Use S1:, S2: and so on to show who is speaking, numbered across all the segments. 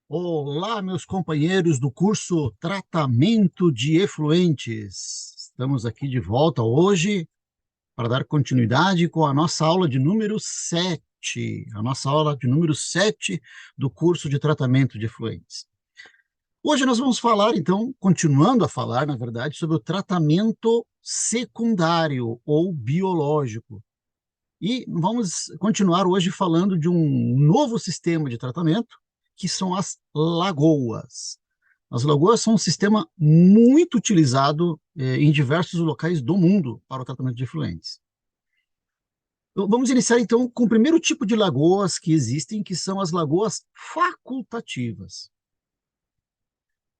S1: Olá, meus companheiros do curso Tratamento de Efluentes. Estamos aqui de volta hoje para dar continuidade com a nossa aula de número 7, a nossa aula de número 7 do curso de Tratamento de Efluentes. Hoje nós vamos falar, então, continuando a falar, na verdade, sobre o tratamento secundário ou biológico. E vamos continuar hoje falando de um novo sistema de tratamento, que são as lagoas. As lagoas são um sistema muito utilizado em diversos locais do mundo para o tratamento de efluentes. Então, vamos iniciar, então, com o primeiro tipo de lagoas que existem, que são as lagoas facultativas.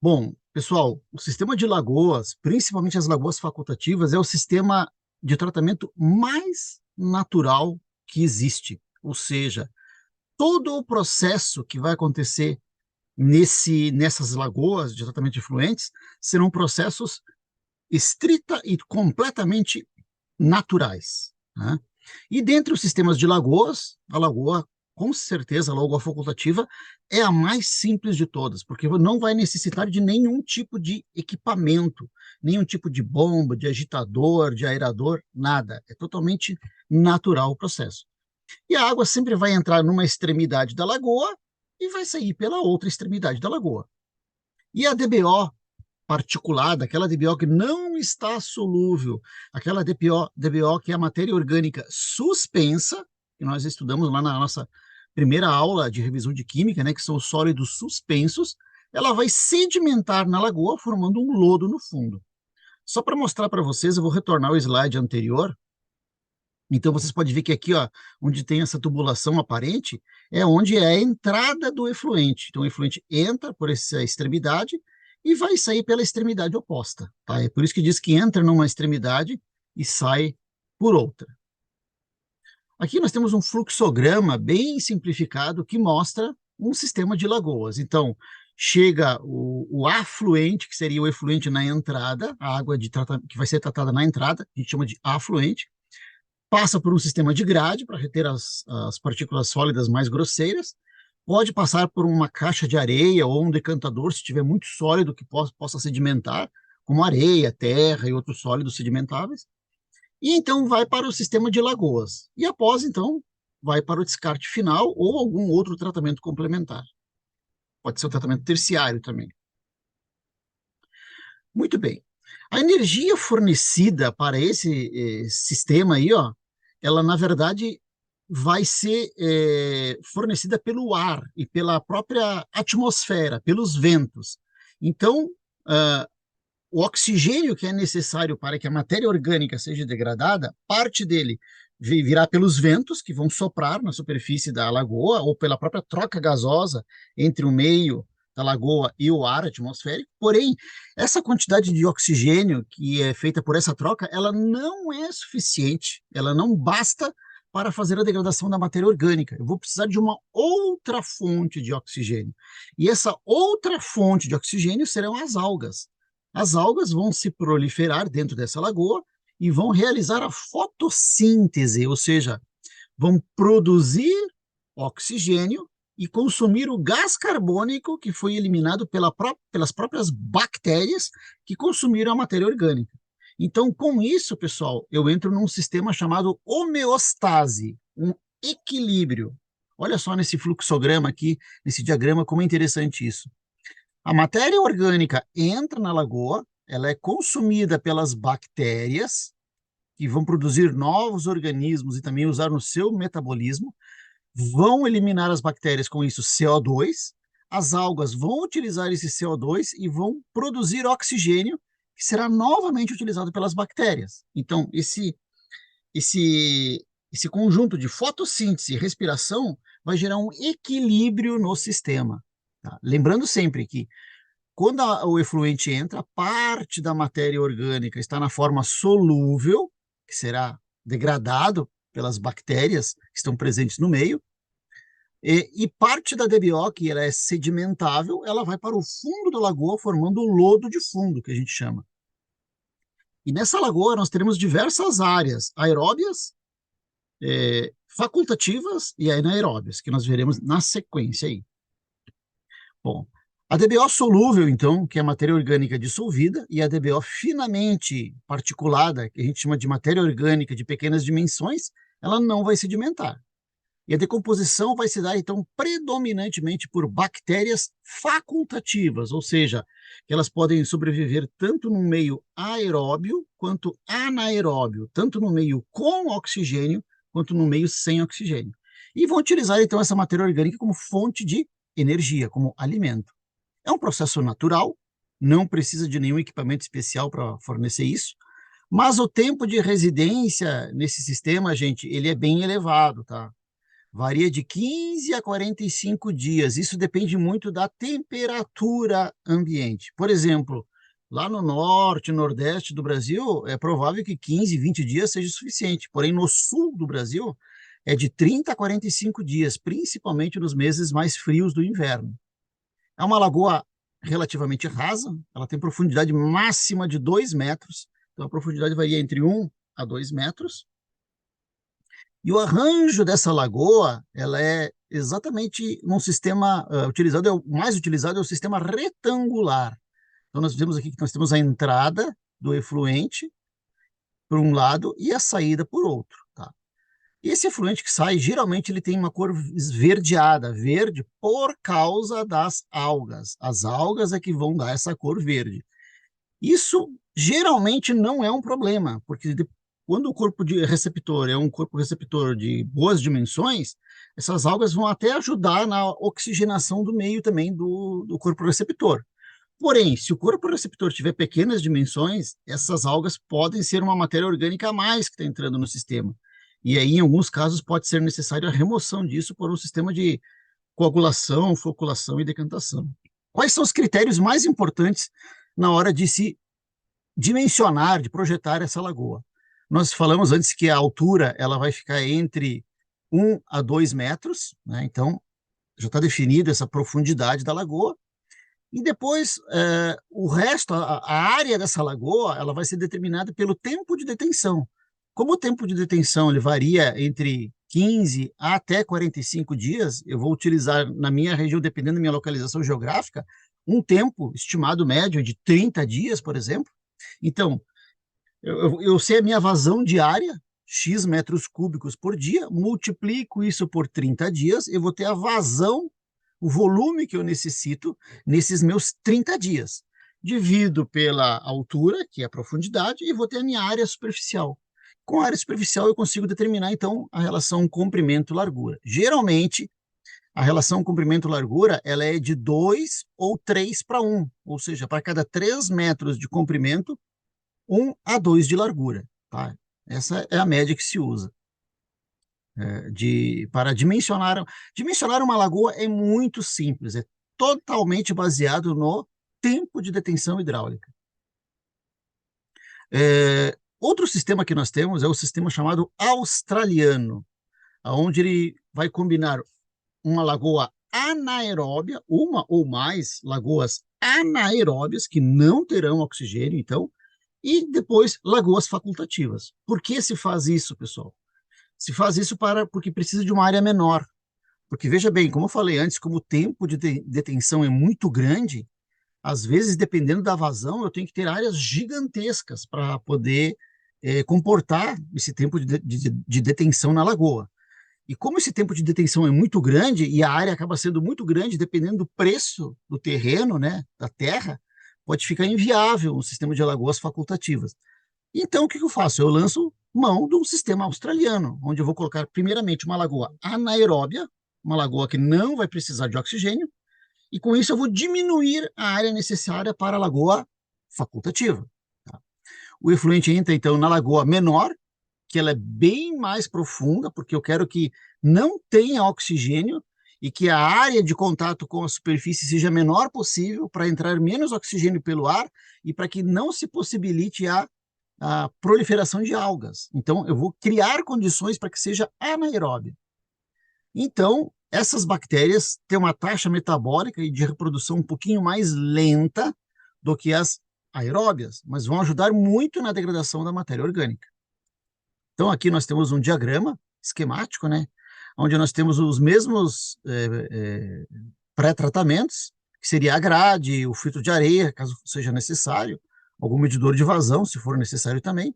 S1: Bom, pessoal, o sistema de lagoas, principalmente as lagoas facultativas, é o sistema de tratamento mais natural que existe. Ou seja, todo o processo que vai acontecer nessas lagoas de tratamento de efluentes serão processos estrita e completamente naturais, né? E dentre os sistemas de lagoas, a lagoa, com certeza, a lagoa facultativa é a mais simples de todas, porque não vai necessitar de nenhum tipo de equipamento, nenhum tipo de bomba, de agitador, de aerador, nada. É totalmente natural o processo. E a água sempre vai entrar numa extremidade da lagoa e vai sair pela outra extremidade da lagoa. E a DBO particulada, aquela DBO que não está solúvel, aquela DBO que é a matéria orgânica suspensa, que nós estudamos lá na nossa primeira aula de revisão de química, né, que são os sólidos suspensos, ela vai sedimentar na lagoa, formando um lodo no fundo. Só para mostrar para vocês, eu vou retornar ao slide anterior. Então, vocês podem ver que aqui, ó, onde tem essa tubulação aparente, é onde é a entrada do efluente. Então, o efluente entra por essa extremidade e vai sair pela extremidade oposta. Tá? É por isso que diz que entra numa extremidade e sai por outra. Aqui nós temos um fluxograma bem simplificado que mostra um sistema de lagoas. Então, chega o afluente, que seria o efluente na entrada, a água que vai ser tratada na entrada, a gente chama de afluente, passa por um sistema de grade para reter as partículas sólidas mais grosseiras, pode passar por uma caixa de areia ou um decantador, se tiver muito sólido que possa sedimentar, como areia, terra e outros sólidos sedimentáveis, e então vai para o sistema de lagoas. E após, então, vai para o descarte final ou algum outro tratamento complementar. Pode ser um tratamento terciário também. Muito bem. A energia fornecida para esse sistema aí, ó, ela na verdade vai ser fornecida pelo ar e pela própria atmosfera, pelos ventos. Então, o oxigênio que é necessário para que a matéria orgânica seja degradada, parte dele virá pelos ventos que vão soprar na superfície da lagoa ou pela própria troca gasosa entre o meio da lagoa e o ar atmosférico. Porém, essa quantidade de oxigênio que é feita por essa troca, ela não é suficiente, ela não basta para fazer a degradação da matéria orgânica. Eu vou precisar de uma outra fonte de oxigênio. E essa outra fonte de oxigênio serão as algas. As algas vão se proliferar dentro dessa lagoa e vão realizar a fotossíntese, ou seja, vão produzir oxigênio e consumir o gás carbônico que foi eliminado pelas próprias bactérias que consumiram a matéria orgânica. Então, com isso, pessoal, eu entro num sistema chamado homeostase, um equilíbrio. Olha só nesse fluxograma aqui, nesse diagrama, como é interessante isso. A matéria orgânica entra na lagoa, ela é consumida pelas bactérias, que vão produzir novos organismos e também usar no seu metabolismo, vão eliminar as bactérias com isso CO2, as algas vão utilizar esse CO2 e vão produzir oxigênio, que será novamente utilizado pelas bactérias. Então, esse conjunto de fotossíntese e respiração vai gerar um equilíbrio no sistema. Tá? Lembrando sempre que quando o efluente entra, parte da matéria orgânica está na forma solúvel, que será degradado pelas bactérias que estão presentes no meio, e parte da DBO, que ela é sedimentável, ela vai para o fundo da lagoa, formando o lodo de fundo, que a gente chama. E nessa lagoa nós teremos diversas áreas aeróbias, facultativas e anaeróbias, que nós veremos na sequência aí. Bom, a DBO solúvel, então, que é a matéria orgânica dissolvida, e a DBO finamente particulada, que a gente chama de matéria orgânica de pequenas dimensões, ela não vai sedimentar. E a decomposição vai se dar, então, predominantemente por bactérias facultativas, ou seja, que elas podem sobreviver tanto no meio aeróbio quanto anaeróbio, tanto no meio com oxigênio quanto no meio sem oxigênio. E vão utilizar, então, essa matéria orgânica como fonte de energia, como alimento. É um processo natural, não precisa de nenhum equipamento especial para fornecer isso, mas o tempo de residência nesse sistema, gente, ele é bem elevado, tá? Varia de 15 a 45 dias. Isso depende muito da temperatura ambiente. Por exemplo, lá no norte, nordeste do Brasil, é provável que 15, 20 dias seja suficiente. Porém, no sul do Brasil, é de 30 a 45 dias, principalmente nos meses mais frios do inverno. É uma lagoa relativamente rasa, ela tem profundidade máxima de 2 metros, então a profundidade varia entre 1 a 2 metros, e o arranjo dessa lagoa, ela é exatamente num sistema utilizado, o mais utilizado é o sistema retangular. Então nós vemos aqui que nós temos a entrada do efluente por um lado e a saída por outro, tá? E esse efluente que sai, geralmente ele tem uma cor esverdeada, verde por causa das algas. As algas é que vão dar essa cor verde. Isso geralmente não é um problema, porque quando o corpo de receptor é um corpo receptor de boas dimensões, essas algas vão até ajudar na oxigenação do meio também do corpo receptor. Porém, se o corpo receptor tiver pequenas dimensões, essas algas podem ser uma matéria orgânica a mais que está entrando no sistema. E aí, em alguns casos, pode ser necessário a remoção disso por um sistema de coagulação, floculação e decantação. Quais são os critérios mais importantes na hora de se dimensionar, de projetar essa lagoa? Nós falamos antes que a altura ela vai ficar entre 1 a 2 metros, né? Então já está definida essa profundidade da lagoa. E depois, o resto, a área dessa lagoa, ela vai ser determinada pelo tempo de detenção. Como o tempo de detenção ele varia entre 15 até 45 dias, eu vou utilizar na minha região, dependendo da minha localização geográfica, um tempo estimado médio de 30 dias, por exemplo. Então, eu sei a minha vazão diária, X metros cúbicos por dia, multiplico isso por 30 dias, eu vou ter a vazão, o volume que eu necessito nesses meus 30 dias. Divido pela altura, que é a profundidade, e vou ter a minha área superficial. Com a área superficial eu consigo determinar, então, a relação comprimento-largura. Geralmente, a relação comprimento-largura ela é de 2 ou 3 para 1, ou seja, para cada 3 metros de comprimento, 1 a 2 de largura. Tá? Essa é a média que se usa. Para dimensionar uma lagoa é muito simples, é totalmente baseado no tempo de detenção hidráulica. Outro sistema que nós temos é o sistema chamado australiano, onde ele vai combinar uma lagoa anaeróbia, uma ou mais lagoas anaeróbias que não terão oxigênio, então, e depois lagoas facultativas. Por que se faz isso, pessoal? Se faz isso porque precisa de uma área menor. Porque, veja bem, como eu falei antes, como o tempo de detenção é muito grande, às vezes, dependendo da vazão, eu tenho que ter áreas gigantescas para poder comportar esse tempo de detenção na lagoa. E como esse tempo de detenção é muito grande e a área acaba sendo muito grande, dependendo do preço do terreno, né, da terra, pode ficar inviável um sistema de lagoas facultativas. Então, o que eu faço? Eu lanço mão de um sistema australiano, onde eu vou colocar, primeiramente, uma lagoa anaeróbia, uma lagoa que não vai precisar de oxigênio, e com isso eu vou diminuir a área necessária para a lagoa facultativa. Tá? O efluente entra, então, na lagoa menor, que ela é bem mais profunda, porque eu quero que não tenha oxigênio e que a área de contato com a superfície seja a menor possível para entrar menos oxigênio pelo ar e para que não se possibilite a proliferação de algas. Então, eu vou criar condições para que seja anaeróbio. Então, essas bactérias têm uma taxa metabólica e de reprodução um pouquinho mais lenta do que as aeróbias, mas vão ajudar muito na degradação da matéria orgânica. Então, aqui nós temos um diagrama esquemático, né, onde nós temos os mesmos pré-tratamentos, que seria a grade, o filtro de areia, caso seja necessário, algum medidor de vazão, se for necessário também.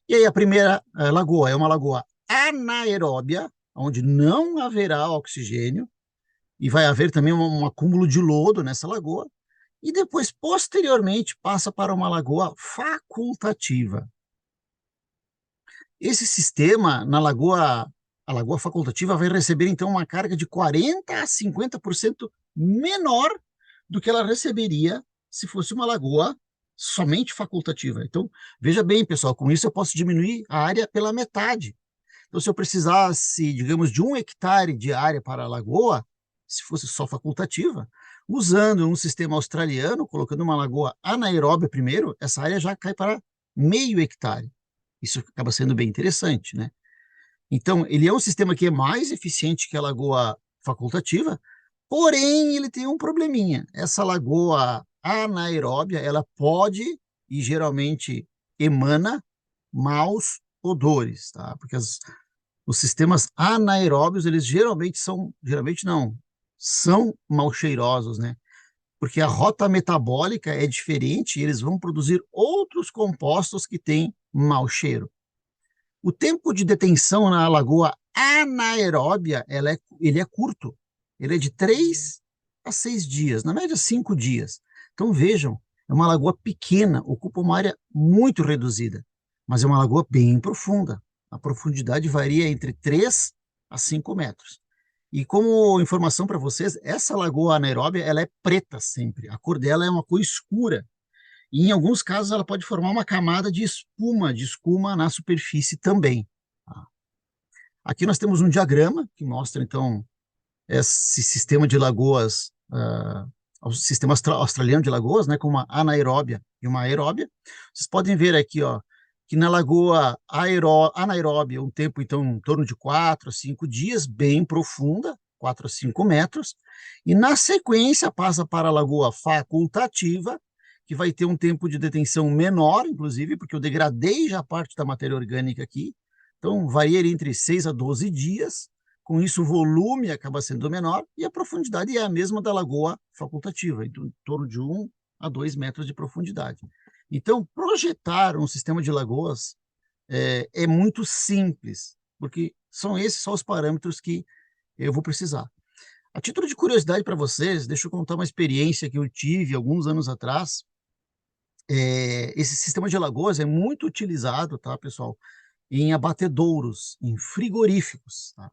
S1: E aí a primeira lagoa é uma lagoa anaeróbia, onde não haverá oxigênio, e vai haver também um acúmulo de lodo nessa lagoa, e depois, posteriormente, passa para uma lagoa facultativa. Esse sistema, a lagoa facultativa vai receber, então, uma carga de 40% a 50% menor do que ela receberia se fosse uma lagoa somente facultativa. Então, veja bem, pessoal, com isso eu posso diminuir a área pela metade. Então, se eu precisasse, digamos, de 1 hectare de área para a lagoa, se fosse só facultativa, usando um sistema australiano, colocando uma lagoa anaeróbia primeiro, essa área já cai para meio hectare. Isso acaba sendo bem interessante, né? Então, ele é um sistema que é mais eficiente que a lagoa facultativa, porém, ele tem um probleminha. Essa lagoa anaeróbia, ela pode e geralmente emana maus odores, tá? Porque os sistemas anaeróbios, eles geralmente não, são mal cheirosos, né? Porque a rota metabólica é diferente e eles vão produzir outros compostos que têm mau cheiro. O tempo de detenção na lagoa anaeróbia, ele é curto. Ele é de 3 a 6 dias, na média 5 dias. Então vejam, é uma lagoa pequena, ocupa uma área muito reduzida, mas é uma lagoa bem profunda. A profundidade varia entre 3 a 5 metros. E como informação para vocês, essa lagoa anaeróbia, ela é preta sempre. A cor dela é uma cor escura. E em alguns casos ela pode formar uma camada de escuma na superfície também. Tá? Aqui nós temos um diagrama que mostra, então, esse sistema de lagoas, o sistema australiano de lagoas, né, com uma anaeróbia e uma aeróbia. Vocês podem ver aqui, ó, que na lagoa anaeróbia, um tempo, então, em torno de 4 a 5 dias, bem profunda, 4 a 5 metros, e na sequência passa para a lagoa facultativa, que vai ter um tempo de detenção menor, inclusive, porque eu degradei já parte da matéria orgânica aqui, então varia entre 6 a 12 dias, com isso o volume acaba sendo menor e a profundidade é a mesma da lagoa facultativa, em torno de 1 a 2 metros de profundidade. Então, projetar um sistema de lagoas é muito simples, porque são esses só os parâmetros que eu vou precisar. A título de curiosidade para vocês, deixa eu contar uma experiência que eu tive alguns anos atrás. Esse sistema de lagoas é muito utilizado, tá, pessoal, em abatedouros, em frigoríficos, tá?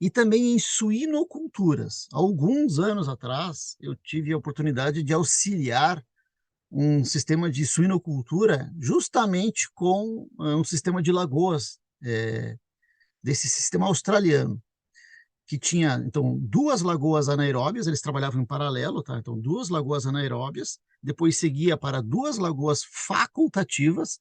S1: E também em suinoculturas. Alguns anos atrás, eu tive a oportunidade de auxiliar um sistema de suinocultura justamente com um sistema de lagoas, desse sistema australiano, que tinha, então, 2 lagoas anaeróbias, eles trabalhavam em paralelo, tá? Então, 2 lagoas anaeróbias, depois seguia para 2 lagoas facultativas,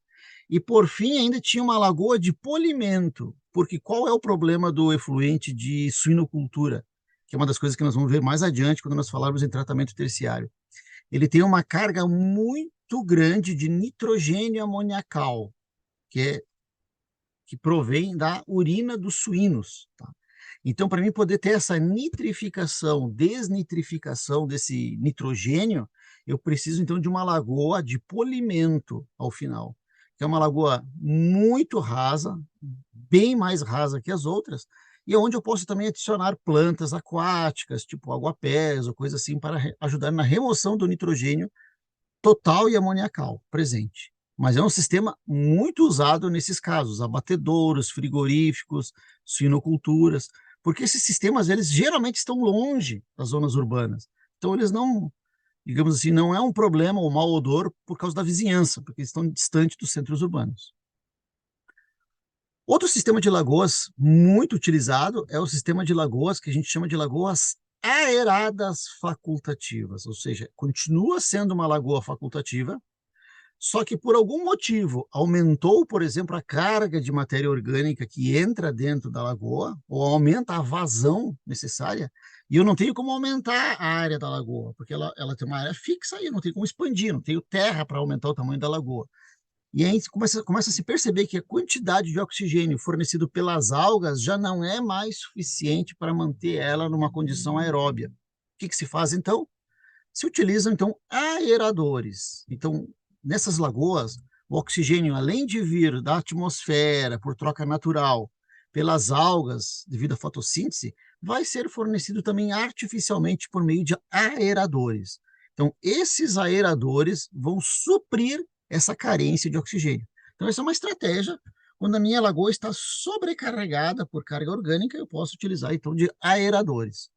S1: e por fim ainda tinha uma lagoa de polimento, porque qual é o problema do efluente de suinocultura? Que é uma das coisas que nós vamos ver mais adiante quando nós falarmos em tratamento terciário. Ele tem uma carga muito grande de nitrogênio amoniacal, que provém da urina dos suínos, tá? Então, para mim poder ter essa nitrificação, desnitrificação desse nitrogênio, eu preciso então de uma lagoa de polimento ao final, que é uma lagoa muito rasa, bem mais rasa que as outras, e onde eu posso também adicionar plantas aquáticas, tipo aguapés ou coisa assim, para ajudar na remoção do nitrogênio total e amoniacal presente. Mas é um sistema muito usado nesses casos, abatedouros, frigoríficos, suinoculturas, porque esses sistemas, eles geralmente estão longe das zonas urbanas. Então, eles não, digamos assim, não é um problema ou mau odor por causa da vizinhança, porque eles estão distantes dos centros urbanos. Outro sistema de lagoas muito utilizado é o sistema de lagoas que a gente chama de lagoas aeradas facultativas, ou seja, continua sendo uma lagoa facultativa, só que por algum motivo aumentou, por exemplo, a carga de matéria orgânica que entra dentro da lagoa, ou aumenta a vazão necessária, e eu não tenho como aumentar a área da lagoa, porque ela tem uma área fixa e eu não tenho como expandir, não tenho terra para aumentar o tamanho da lagoa. E aí começa a se perceber que a quantidade de oxigênio fornecido pelas algas já não é mais suficiente para manter ela numa condição aeróbia. O que se faz então? se utilizam, então, aeradores. Então, nessas lagoas, o oxigênio, além de vir da atmosfera, por troca natural, pelas algas, devido à fotossíntese, vai ser fornecido também artificialmente por meio de aeradores. Então, esses aeradores vão suprir essa carência de oxigênio. Então, essa é uma estratégia. Quando a minha lagoa está sobrecarregada por carga orgânica, eu posso utilizar, então, de aeradores.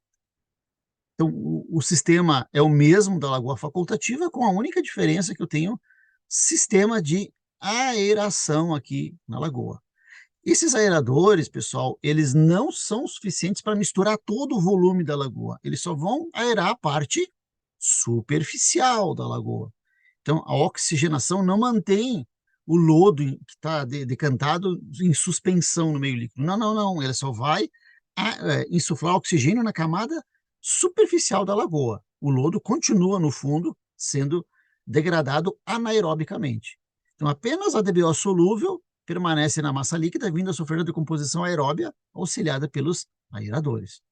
S1: Então, o sistema é o mesmo da lagoa facultativa, com a única diferença que eu tenho sistema de aeração aqui na lagoa. Esses aeradores, pessoal, eles não são suficientes para misturar todo o volume da lagoa. Eles só vão aerar a parte superficial da lagoa. Então, a oxigenação não mantém o lodo que está decantado em suspensão no meio líquido. Não, não, não. Ele só vai insuflar oxigênio na camada superficial da lagoa. O lodo continua no fundo, sendo degradado anaerobicamente. Então, apenas a DBO solúvel permanece na massa líquida, vindo a sofrer a decomposição aeróbia, auxiliada pelos aeradores.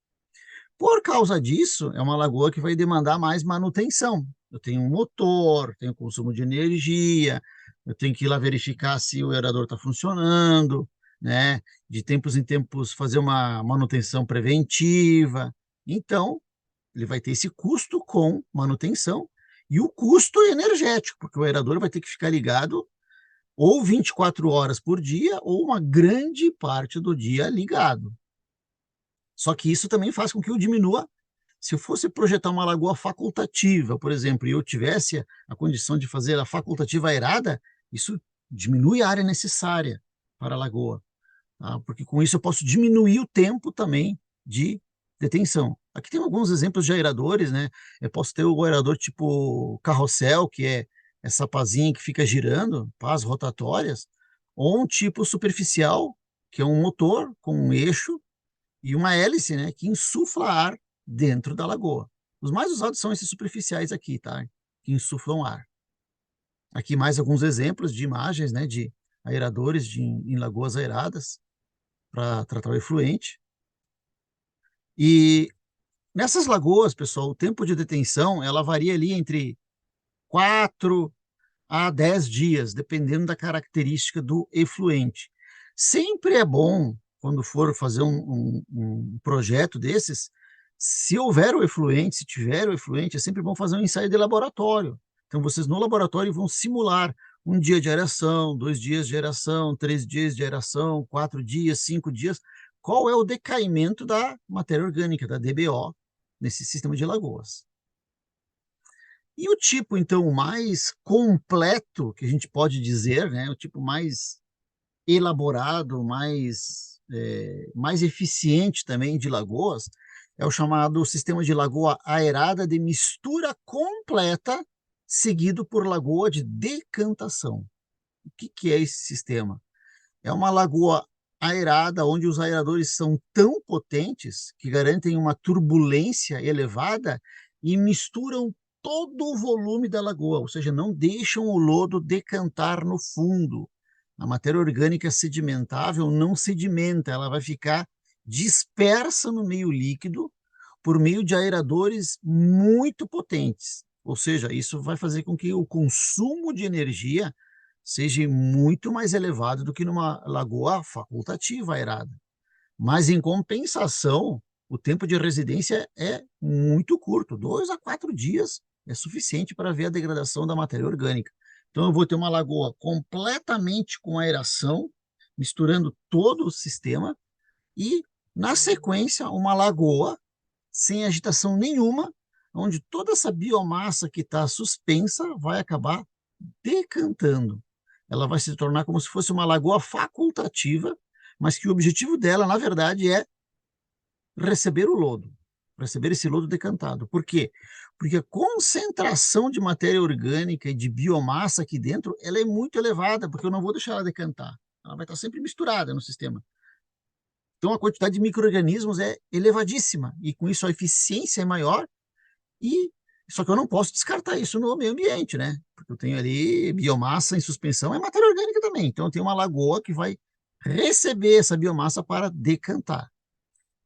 S1: Por causa disso, é uma lagoa que vai demandar mais manutenção. Eu tenho um motor, tenho consumo de energia, eu tenho que ir lá verificar se o aerador está funcionando, né? De tempos em tempos fazer uma manutenção preventiva. Então, ele vai ter esse custo com manutenção e o custo energético, porque o aerador vai ter que ficar ligado ou 24 horas por dia ou uma grande parte do dia ligado. Só que isso também faz com que eu diminua. Se eu fosse projetar uma lagoa facultativa, por exemplo, e eu tivesse a condição de fazer a facultativa aerada, isso diminui a área necessária para a lagoa, tá? Porque com isso eu posso diminuir o tempo também de detenção. Aqui tem alguns exemplos de aeradores, né? Eu posso ter o aerador tipo carrossel, que é essa pazinha que fica girando, pás rotatórias, ou um tipo superficial, que é um motor com um eixo e uma hélice, né, que insufla ar dentro da lagoa. Os mais usados são esses superficiais aqui, tá? Que insuflam ar. Aqui mais alguns exemplos de imagens, né, de aeradores em lagoas aeradas para tratar o efluente. E nessas lagoas, pessoal, o tempo de detenção ela varia ali entre 4 a 10 dias, dependendo da característica do efluente. Sempre é bom, quando for fazer um projeto desses, se houver o efluente, se tiver o efluente, é sempre bom fazer um ensaio de laboratório. Então, vocês no laboratório vão simular um dia de aeração, 2 dias de aeração, 3 dias de aeração, 4 dias, 5 dias. Qual é o decaimento da matéria orgânica, da DBO, nesse sistema de lagoas? E o tipo, então, mais completo, que a gente pode dizer, né, o tipo mais elaborado, mais eficiente também de lagoas, é o chamado sistema de lagoa aerada de mistura completa, seguido por lagoa de decantação. O que é esse sistema? É uma lagoa aerada onde os aeradores são tão potentes que garantem uma turbulência elevada e misturam todo o volume da lagoa, ou seja, não deixam o lodo decantar no fundo. A matéria orgânica sedimentável não sedimenta, ela vai ficar dispersa no meio líquido por meio de aeradores muito potentes. Ou seja, isso vai fazer com que o consumo de energia seja muito mais elevado do que numa lagoa facultativa aerada. Mas, em compensação, o tempo de residência é muito curto, 2 a 4 dias é suficiente para ver a degradação da matéria orgânica. Então, eu vou ter uma lagoa completamente com aeração, misturando todo o sistema, e, na sequência, uma lagoa sem agitação nenhuma, onde toda essa biomassa que está suspensa vai acabar decantando. Ela vai se tornar como se fosse uma lagoa facultativa, mas que o objetivo dela, na verdade, é receber o lodo, receber esse lodo decantado. Por quê? Porque a concentração de matéria orgânica e de biomassa aqui dentro, ela é muito elevada, porque eu não vou deixar ela decantar. Ela vai estar sempre misturada no sistema. Então, a quantidade de micro-organismos é elevadíssima, e com isso a eficiência é maior, e só que eu não posso descartar isso no meio ambiente, né? Porque eu tenho ali biomassa em suspensão, é matéria orgânica também. Então, eu tenho uma lagoa que vai receber essa biomassa para decantar.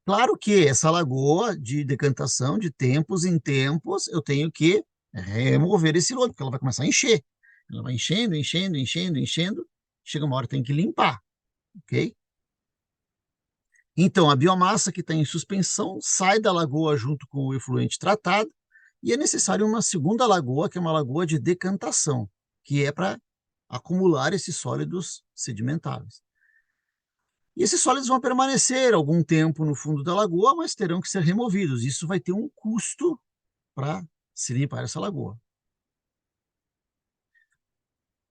S1: Claro que essa lagoa de decantação, de tempos em tempos, eu tenho que remover esse lodo, porque ela vai começar a encher. Ela vai enchendo, enchendo, enchendo, enchendo, chega uma hora tem que limpar, ok? Então, a biomassa que está em suspensão sai da lagoa junto com o efluente tratado e é necessário uma segunda lagoa, que é uma lagoa de decantação, que é para acumular esses sólidos sedimentáveis. E esses sólidos vão permanecer algum tempo no fundo da lagoa, mas terão que ser removidos. Isso vai ter um custo para se limpar essa lagoa.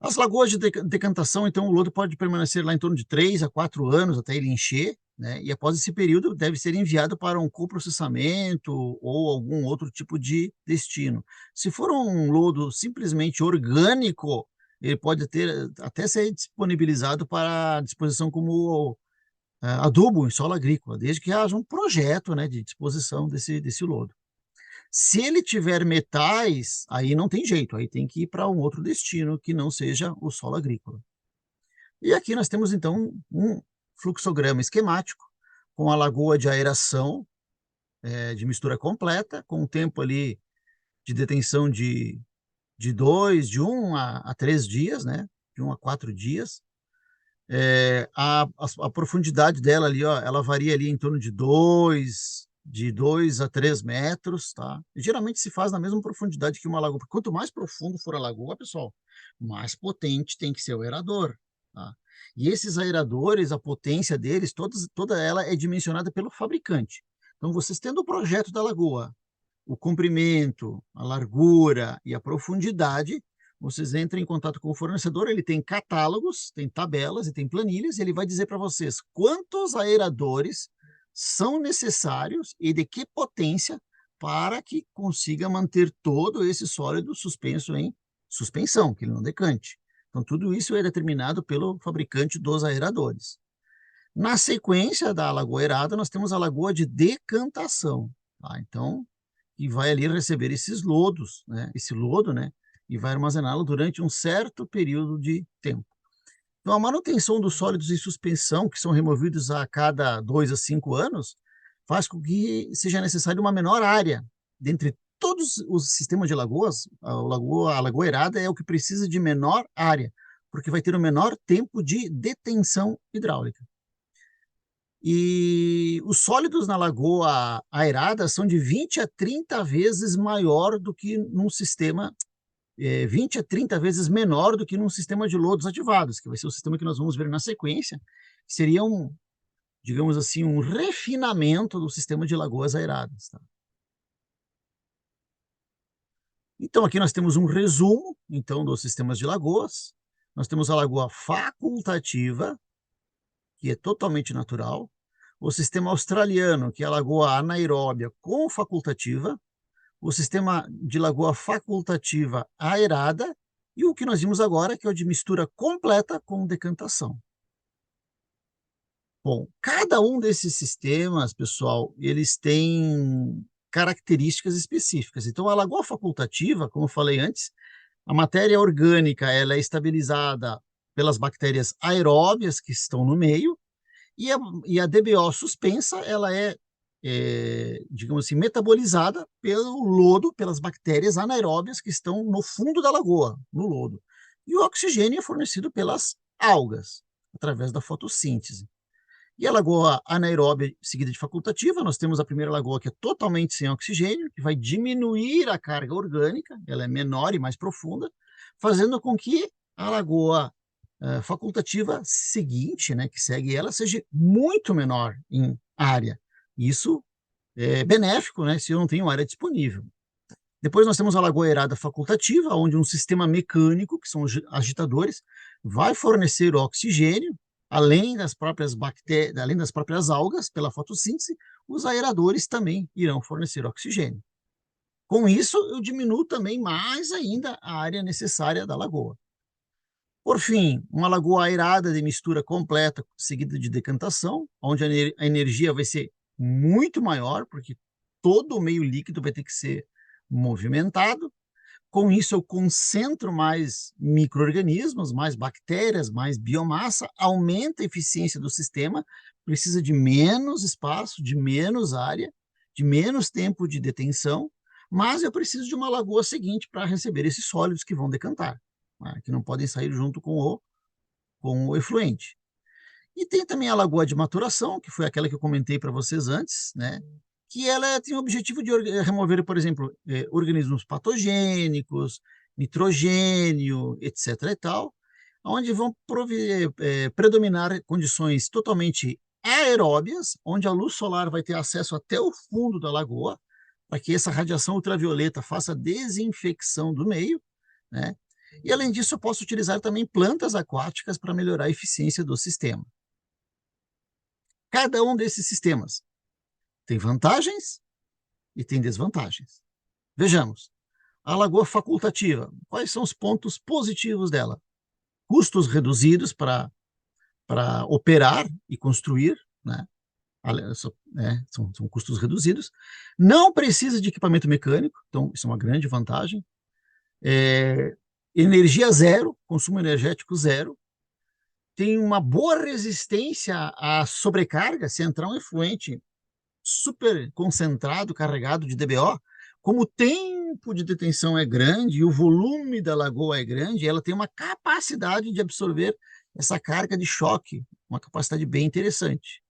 S1: As lagoas de decantação, então, o lodo pode permanecer lá em torno de 3 a 4 anos até ele encher, né? E após esse período deve ser enviado para um coprocessamento ou algum outro tipo de destino. Se for um lodo simplesmente orgânico, ele pode ter até ser disponibilizado para disposição como adubo em solo agrícola, desde que haja um projeto, né, de disposição desse lodo. Se ele tiver metais, aí não tem jeito, aí tem que ir para um outro destino que não seja o solo agrícola. E aqui nós temos, então, um fluxograma esquemático com a lagoa de aeração, de mistura completa, com um tempo ali de detenção de 1 a 3 dias, né? De 1 a 4 dias. A profundidade dela ali, ó, ela varia ali em torno de 2 a 3 metros, tá? E geralmente se faz na mesma profundidade que uma lagoa, porque quanto mais profundo for a lagoa, pessoal, mais potente tem que ser o aerador, tá? E esses aeradores, a potência deles, toda ela é dimensionada pelo fabricante. Então, vocês tendo o projeto da lagoa, o comprimento, a largura e a profundidade, vocês entram em contato com o fornecedor, ele tem catálogos, tem tabelas e tem planilhas, e ele vai dizer para vocês quantos aeradores são necessários e de que potência para que consiga manter todo esse sólido suspenso em suspensão, que ele não decante. Então, tudo isso é determinado pelo fabricante dos aeradores. Na sequência da lagoa aerada, nós temos a lagoa de decantação. Tá? Então, e vai ali receber esses lodos, né? Esse lodo, né? E vai armazená-lo durante um certo período de tempo. Então, a manutenção dos sólidos em suspensão, que são removidos a cada 2 a 5 anos, faz com que seja necessário uma menor área. Dentre todos os sistemas de lagoas, a lagoa aerada é o que precisa de menor área, porque vai ter o menor tempo de detenção hidráulica. E os sólidos na lagoa aerada são de 20 a 30 vezes maior do que num sistema, 20 a 30 vezes menor do que num sistema de lodos ativados, que vai ser o sistema que nós vamos ver na sequência, que seria digamos assim, um refinamento do sistema de lagoas aeradas. Tá? Então, aqui nós temos um resumo, então, dos sistemas de lagoas. Nós temos a lagoa facultativa, que é totalmente natural. O sistema australiano, que é a lagoa anaeróbia com facultativa. O sistema de lagoa facultativa aerada. E o que nós vimos agora, que é o de mistura completa com decantação. Bom, cada um desses sistemas, pessoal, eles têm características específicas. Então, a lagoa facultativa, como eu falei antes, a matéria orgânica ela é estabilizada pelas bactérias aeróbias que estão no meio, e a DBO suspensa, ela digamos assim, metabolizada pelo lodo, pelas bactérias anaeróbias que estão no fundo da lagoa, no lodo. E o oxigênio é fornecido pelas algas, através da fotossíntese. E a lagoa anaeróbia seguida de facultativa, nós temos a primeira lagoa que é totalmente sem oxigênio, que vai diminuir a carga orgânica, ela é menor e mais profunda, fazendo com que a lagoa facultativa seguinte, né, que segue ela, seja muito menor em área. Isso é benéfico, né, se eu não tenho área disponível. Depois nós temos a lagoa aerada facultativa, onde um sistema mecânico, que são os agitadores, vai fornecer oxigênio, além das próprias bactérias, além das próprias algas, pela fotossíntese, os aeradores também irão fornecer oxigênio. Com isso, eu diminuo também mais ainda a área necessária da lagoa. Por fim, uma lagoa aerada de mistura completa, seguida de decantação, onde a energia vai ser muito maior, porque todo o meio líquido vai ter que ser movimentado. Com isso, eu concentro mais micro-organismos, mais bactérias, mais biomassa, aumenta a eficiência do sistema, precisa de menos espaço, de menos área, de menos tempo de detenção, mas eu preciso de uma lagoa seguinte para receber esses sólidos que vão decantar, né, que não podem sair junto com o efluente. E tem também a lagoa de maturação, que foi aquela que eu comentei para vocês antes, né, que ela tem o objetivo de remover, por exemplo, organismos patogênicos, nitrogênio, etc. e tal, onde vão predominar condições totalmente aeróbias, onde a luz solar vai ter acesso até o fundo da lagoa, para que essa radiação ultravioleta faça a desinfecção do meio, né? E além disso, eu posso utilizar também plantas aquáticas para melhorar a eficiência do sistema. Cada um desses sistemas tem vantagens e tem desvantagens. Vejamos, a lagoa facultativa, quais são os pontos positivos dela? Custos reduzidos para operar e construir, né? São custos reduzidos. Não precisa de equipamento mecânico, então isso é uma grande vantagem. Energia zero, consumo energético zero. Tem uma boa resistência à sobrecarga, se entrar um efluente super concentrado, carregado de DBO, como o tempo de detenção é grande e o volume da lagoa é grande, ela tem uma capacidade de absorver essa carga de choque, uma capacidade bem interessante.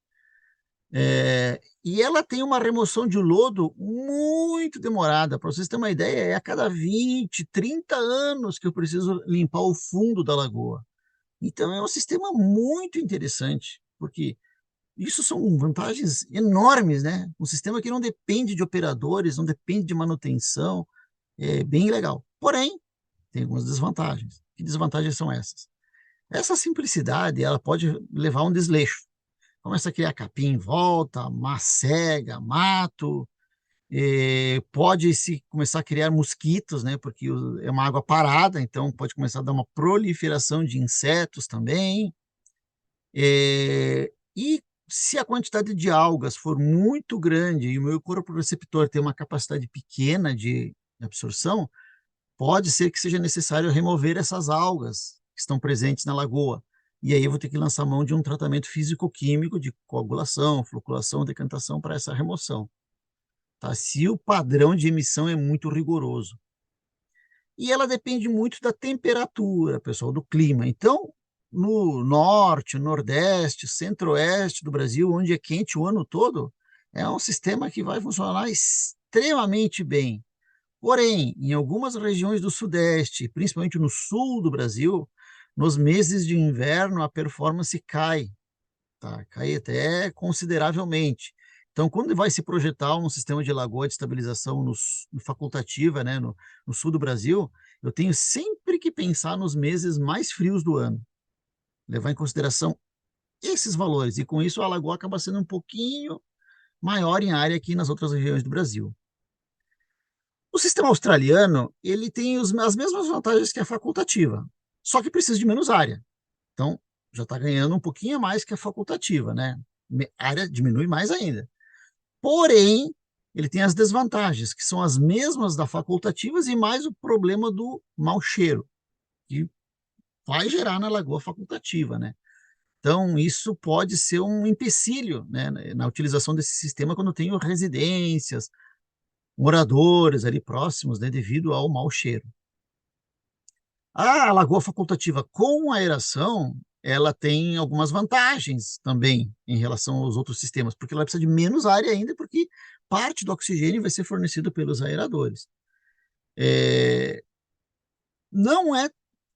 S1: E ela tem uma remoção de lodo muito demorada. Para vocês terem uma ideia, é a cada 20, 30 anos que eu preciso limpar o fundo da lagoa. Então, é um sistema muito interessante, porque isso são vantagens enormes, né? Um sistema que não depende de operadores, não depende de manutenção, é bem legal. Porém, tem algumas desvantagens. Que desvantagens são essas? Essa simplicidade, ela pode levar a um desleixo. Começa a criar capim em volta, macega, mato, pode se começar a criar mosquitos, né? Porque é uma água parada, então pode começar a dar uma proliferação de insetos também. E se a quantidade de algas for muito grande e o meu corpo receptor tem uma capacidade pequena de absorção, pode ser que seja necessário remover essas algas que estão presentes na lagoa. E aí eu vou ter que lançar mão de um tratamento físico-químico de coagulação, floculação, decantação para essa remoção, tá? Se o padrão de emissão é muito rigoroso. E ela depende muito da temperatura, pessoal, do clima. Então, no norte, nordeste, centro-oeste do Brasil, onde é quente o ano todo, é um sistema que vai funcionar extremamente bem. Porém, em algumas regiões do sudeste, principalmente no sul do Brasil, nos meses de inverno a performance cai, tá? Cai até consideravelmente. Então, quando vai se projetar um sistema de lagoa de estabilização no facultativa, né, no sul do Brasil, eu tenho sempre que pensar nos meses mais frios do ano, levar em consideração esses valores, e com isso a lagoa acaba sendo um pouquinho maior em área aqui nas outras regiões do Brasil. O sistema australiano, ele tem as mesmas vantagens que a facultativa, só que precisa de menos área. Então, já está ganhando um pouquinho a mais que a facultativa, né? A área diminui mais ainda. Porém, ele tem as desvantagens, que são as mesmas da facultativas e mais o problema do mau cheiro, que vai gerar na lagoa facultativa, né? Então, isso pode ser um empecilho, né, na utilização desse sistema quando eu tenho residências, moradores ali próximos, né, devido ao mau cheiro. A lagoa facultativa com aeração, ela tem algumas vantagens também em relação aos outros sistemas, porque ela precisa de menos área ainda, porque parte do oxigênio vai ser fornecido pelos aeradores. Não é,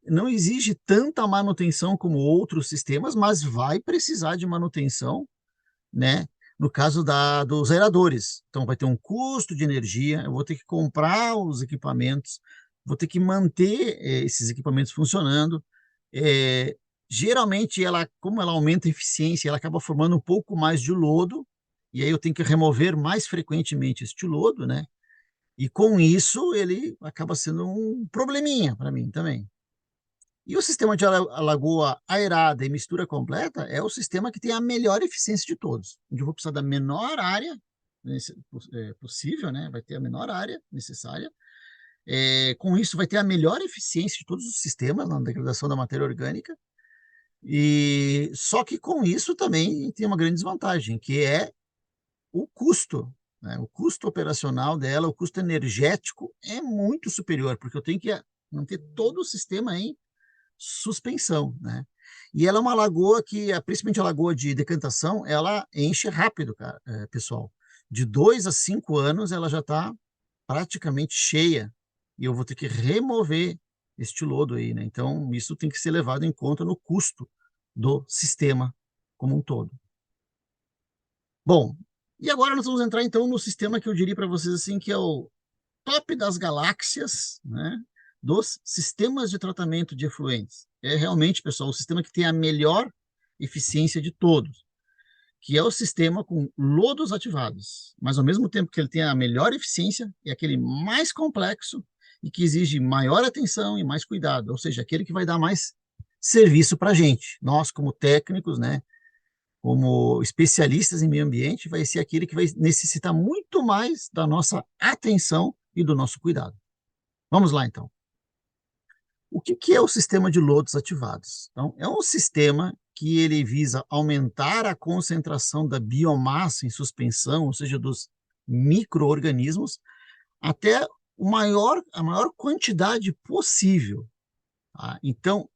S1: não exige tanta manutenção como outros sistemas, mas vai precisar de manutenção, né? No caso dos aeradores. Então, vai ter um custo de energia, eu vou ter que comprar os equipamentos, vou ter que manter esses equipamentos funcionando. Geralmente, como ela aumenta a eficiência, ela acaba formando um pouco mais de lodo, e aí eu tenho que remover mais frequentemente este lodo, né? E com isso, ele acaba sendo um probleminha para mim também. E o sistema de lagoa aerada e mistura completa é o sistema que tem a melhor eficiência de todos, onde eu vou precisar da menor área possível, né? Vai ter a menor área necessária. Com isso, vai ter a melhor eficiência de todos os sistemas na degradação da matéria orgânica. E só que com isso também tem uma grande desvantagem, que é o custo. né? O custo operacional dela, o custo energético é muito superior, porque eu tenho que manter todo o sistema em suspensão, né? E ela é uma lagoa que, principalmente a lagoa de decantação, ela enche rápido, cara, pessoal. De 2 a 5 anos ela já está praticamente cheia e eu vou ter que remover este lodo aí, né? Então isso tem que ser levado em conta no custo do sistema como um todo. Bom, e agora nós vamos entrar então no sistema que eu diria para vocês assim que é o top das galáxias, né, dos sistemas de tratamento de efluentes. É realmente, pessoal, o sistema que tem a melhor eficiência de todos, que é o sistema com lodos ativados. Mas, ao mesmo tempo que ele tem a melhor eficiência, é aquele mais complexo e que exige maior atenção e mais cuidado, ou seja, aquele que vai dar mais serviço para a gente. Nós, como técnicos, né, como especialistas em meio ambiente, vai ser aquele que vai necessitar muito mais da nossa atenção e do nosso cuidado. Vamos lá, então. O que é o sistema de lodos ativados? Então, é um sistema que ele visa aumentar a concentração da biomassa em suspensão, ou seja, dos micro-organismos, até a maior quantidade possível. Tá? Então,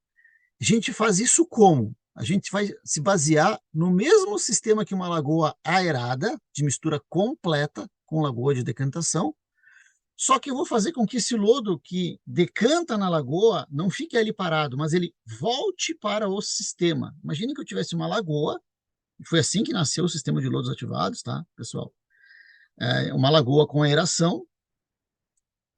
S1: a gente faz isso como? A gente vai se basear no mesmo sistema que uma lagoa aerada, de mistura completa com lagoa de decantação, só que eu vou fazer com que esse lodo que decanta na lagoa não fique ali parado, mas ele volte para o sistema. Imagine que eu tivesse uma lagoa, e foi assim que nasceu o sistema de lodos ativados, tá, pessoal? Uma lagoa com aeração,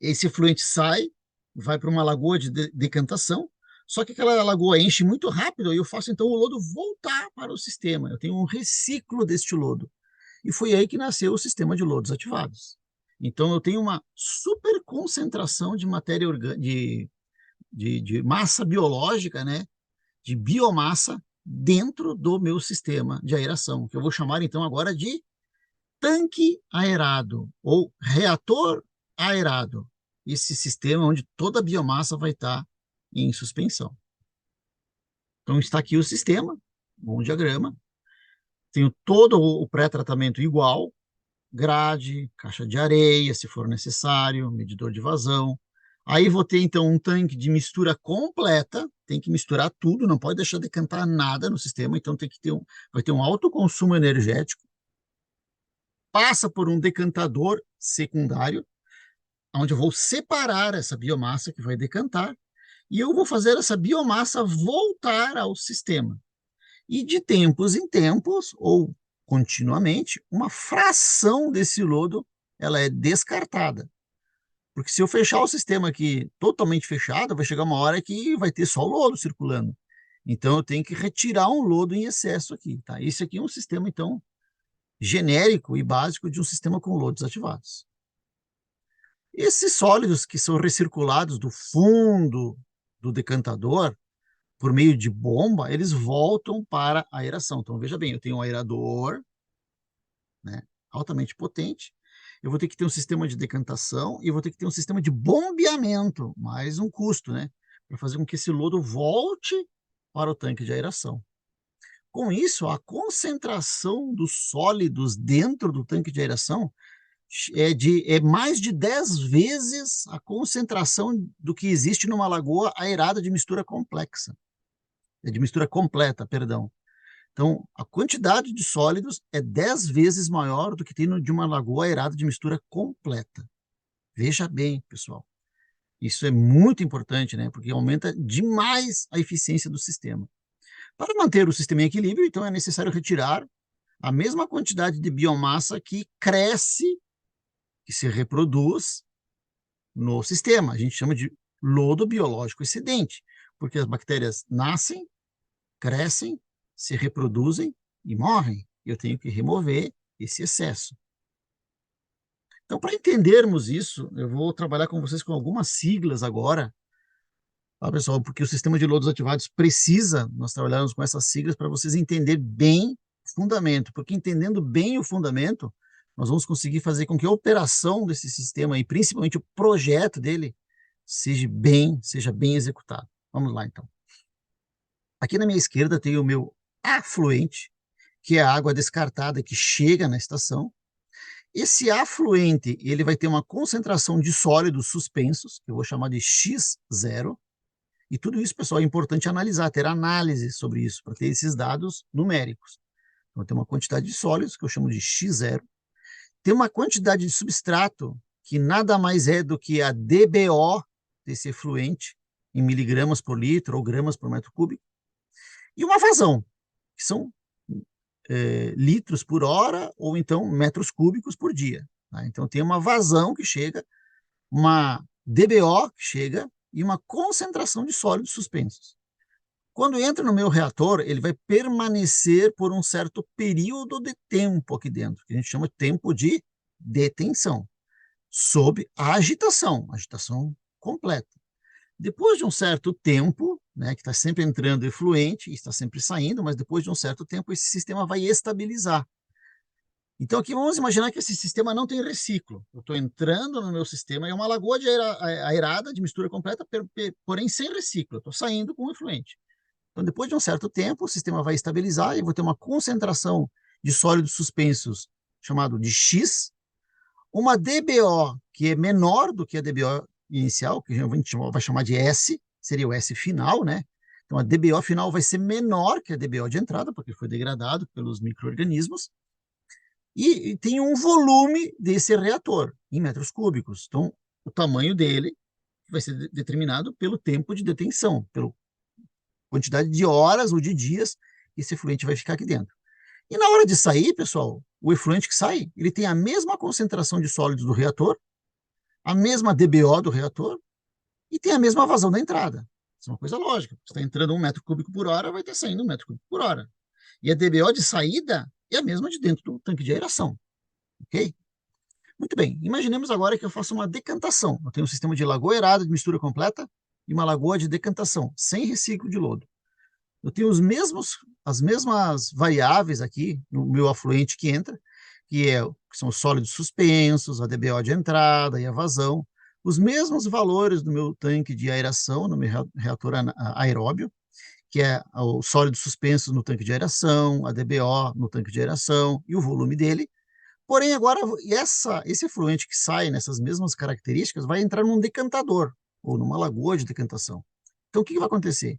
S1: esse efluente sai, vai para uma lagoa de decantação, só que aquela lagoa enche muito rápido e eu faço então o lodo voltar para o sistema. Eu tenho um reciclo deste lodo. E foi aí que nasceu o sistema de lodos ativados. Então eu tenho uma super concentração de matéria orgânica, de massa biológica, né? De biomassa dentro do meu sistema de aeração, que eu vou chamar então agora de tanque aerado ou reator aerado. Esse sistema onde toda a biomassa vai estar em suspensão. Então está aqui o sistema, um diagrama. Tenho todo o pré-tratamento igual, grade, caixa de areia, se for necessário, medidor de vazão. Aí vou ter, então, um tanque de mistura completa, tem que misturar tudo, não pode deixar decantar nada no sistema, então tem que ter vai ter um alto consumo energético. Passa por um decantador secundário, onde eu vou separar essa biomassa que vai decantar, e eu vou fazer essa biomassa voltar ao sistema. E de tempos em tempos, ou continuamente, uma fração desse lodo ela é descartada. Porque se eu fechar o sistema aqui totalmente fechado, vai chegar uma hora que vai ter só o lodo circulando. Então eu tenho que retirar um lodo em excesso aqui, tá? Esse aqui é um sistema, então, genérico e básico de um sistema com lodos ativados. Esses sólidos que são recirculados do fundo do decantador, por meio de bomba, eles voltam para a aeração. Então, veja bem, eu tenho um aerador, né, altamente potente, eu vou ter que ter um sistema de decantação e eu vou ter que ter um sistema de bombeamento, mais um custo, né, para fazer com que esse lodo volte para o tanque de aeração. Com isso, a concentração dos sólidos dentro do tanque de aeração é mais de 10 vezes a concentração do que existe numa lagoa aerada de mistura complexa. De mistura completa, perdão. Então, a quantidade de sólidos é 10 vezes maior do que tem de uma lagoa aerada de mistura completa. Veja bem, pessoal. Isso é muito importante, né? Porque aumenta demais a eficiência do sistema. Para manter o sistema em equilíbrio, então, é necessário retirar a mesma quantidade de biomassa que cresce, que se reproduz no sistema. A gente chama de lodo biológico excedente, porque as bactérias nascem, crescem, se reproduzem e morrem. Eu tenho que remover esse excesso. Então, para entendermos isso, eu vou trabalhar com vocês com algumas siglas agora, tá, pessoal? Porque o sistema de lodos ativados precisa, nós trabalharmos com essas siglas para vocês entenderem bem o fundamento, porque entendendo bem o fundamento, nós vamos conseguir fazer com que a operação desse sistema e principalmente o projeto dele seja bem executado. Vamos lá, então. Aqui na minha esquerda tem o meu afluente, que é a água descartada que chega na estação, Esse afluente, ele vai ter uma concentração de sólidos suspensos, que eu vou chamar de X0, e tudo isso, pessoal, é importante analisar, ter análise sobre isso, para ter esses dados numéricos. Então, tem uma quantidade de sólidos, que eu chamo de X0, tem uma quantidade de substrato, que nada mais é do que a DBO desse efluente, em miligramas por litro ou gramas por metro cúbico, e uma vazão, que são litros por hora ou então metros cúbicos por dia. Tá? Então tem uma vazão que chega, uma DBO que chega e uma concentração de sólidos suspensos. Quando entra no meu reator, ele vai permanecer por um certo período de tempo aqui dentro, que a gente chama de tempo de detenção, sob a agitação completa. Depois de um certo tempo, né, que está sempre entrando efluente e está sempre saindo, mas depois de um certo tempo esse sistema vai estabilizar. Então aqui vamos imaginar que esse sistema não tem reciclo. Eu estou entrando no meu sistema, é uma lagoa de aerada, de mistura completa, porém sem reciclo. Eu estou saindo com o efluente. Então depois de um certo tempo o sistema vai estabilizar e eu vou ter uma concentração de sólidos suspensos chamado de X, uma DBO que é menor do que a DBO inicial, que a gente vai chamar de S, seria o S final, né? Então a DBO final vai ser menor que a DBO de entrada, porque foi degradado pelos micro-organismos, e tem um volume desse reator em metros cúbicos. Então o tamanho dele vai ser determinado pelo tempo de detenção, pela quantidade de horas ou de dias que esse efluente vai ficar aqui dentro. E na hora de sair, pessoal, o efluente que sai, ele tem a mesma concentração de sólidos do reator, a mesma DBO do reator e tem a mesma vazão da entrada. Isso é uma coisa lógica. Você está entrando 1 metro cúbico por hora, vai estar saindo 1 metro cúbico por hora. E a DBO de saída é a mesma de dentro do tanque de aeração. Ok? Muito bem. Imaginemos agora que eu faço uma decantação. Eu tenho um sistema de lagoa aerada de mistura completa e uma lagoa de decantação, sem reciclo de lodo. Eu tenho as mesmas variáveis aqui no meu afluente que entra, que são os sólidos suspensos, a DBO de entrada e a vazão, os mesmos valores do meu tanque de aeração, no meu reator aeróbio, que é os sólidos suspensos no tanque de aeração, a DBO no tanque de aeração e o volume dele. Porém, agora, esse efluente que sai nessas mesmas características vai entrar num decantador, ou numa lagoa de decantação. Então, o que vai acontecer?